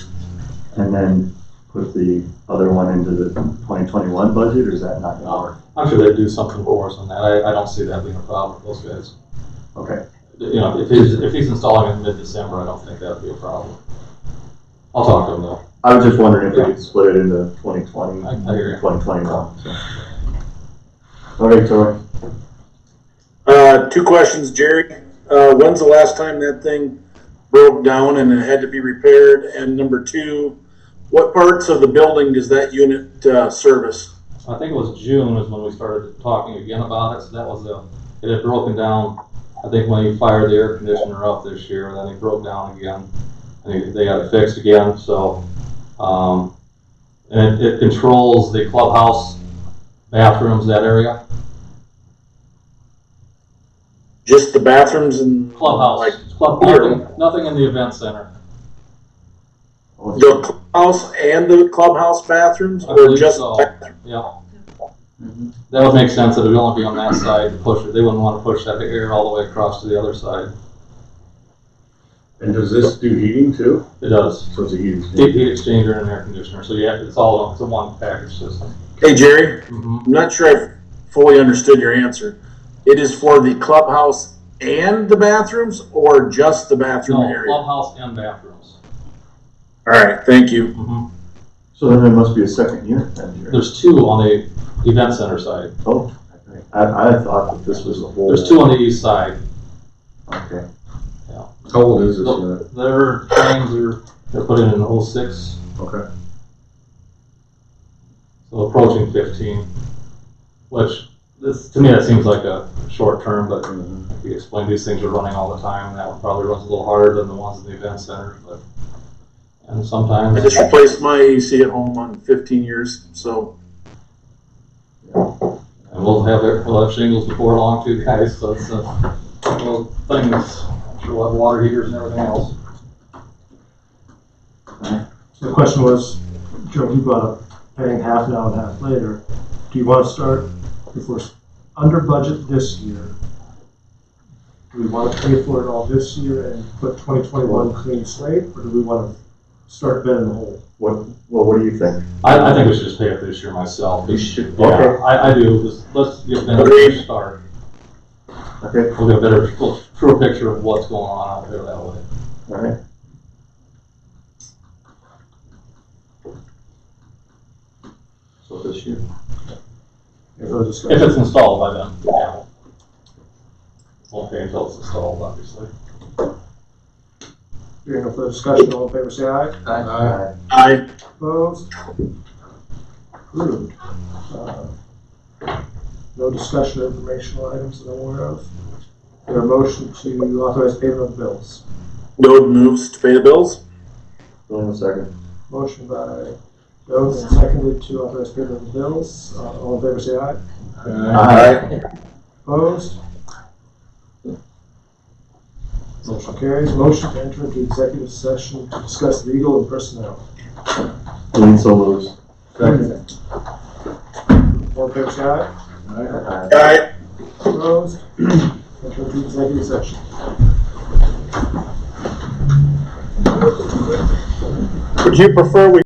and then put the other one into the 2021 budget, or is that not gonna work? I'm sure they'd do something for us on that. I don't see that being a problem with those guys. Okay. You know, if he's installing it in mid-December, I don't think that'd be a problem. I'll talk to him though. I was just wondering if we could split it into 2020 I hear you. 2021. So. Okay, Tori. 2 questions, Jerry. When's the last time that thing broke down and it had to be repaired? And number 2, what parts of the building does that unit service? I think it was June is when we started talking again about it. So that was it had broken down. I think when he fired the air conditioner up this year, then it broke down again, and they got it fixed again. So, and it controls the clubhouse, bathrooms, that area. Just the bathrooms and Clubhouse, nothing in the event center. The clubhouse and the clubhouse bathrooms, I or believe just so. bathrooms? Yeah. That would make sense that it would only be on that side to push it. They wouldn't want to push that air all the way across to the other side. And does this do heating too? It does. So it's a heat Heat exchanger and air conditioner. So yeah, it's a one package system. Hey, Jerry, Mm-hmm. I'm not sure I fully understood your answer. It is for the clubhouse and the bathrooms, or just the bathroom No, area? clubhouse and bathrooms. All right, thank you. Mm-hmm. So then there must be a second unit then, Jerry. There's 2 on the event center side. Oh, I thought that this was the whole. There's 2 on the east side. Okay. Yeah. How old is this unit? Their trains they're put in 06, Okay. so approaching 15. Which this, to me, that seems like a short term, but if you explain these things are running all the time, that one probably runs a little harder than the ones in the event center, but, and sometimes. I just replaced my AC at home on 15 years, so. And we'll have shingles before long too, guys, so it's little things, I'm sure we'll have water heaters and everything else. So the question was, Joe, you brought up paying half now and half later. Do you want to start, if we're under budget this year, do we want to pay for it all this year and put 2021 clean slate, or do we want to start bending the hole? What do you think? I think we should just pay it this year myself. You should, Yeah, okay. I do, let's get a better start. Okay, We'll get a better, truer picture of what's going on out there that way. all right. So this year. Any further If discussion? it's installed by then, yeah. Won't pay until it's installed, obviously. Hearing no further discussion, all in favor say aye. Aye. Aye. Opposed? Approved. No discussion or informational items that I'm aware of. There a motion to authorize payment of bills. Doug moves to pay the bills. Wait a second. Motion by Joe and seconded to authorize payment of the bills. All in favor say aye. Aye. Opposed? Motion carries. Motion to enter into executive session to discuss legal and personnel. Lean so moves. Second. All in favor say aye. Aye. Opposed? Enter into executive session. Would you prefer we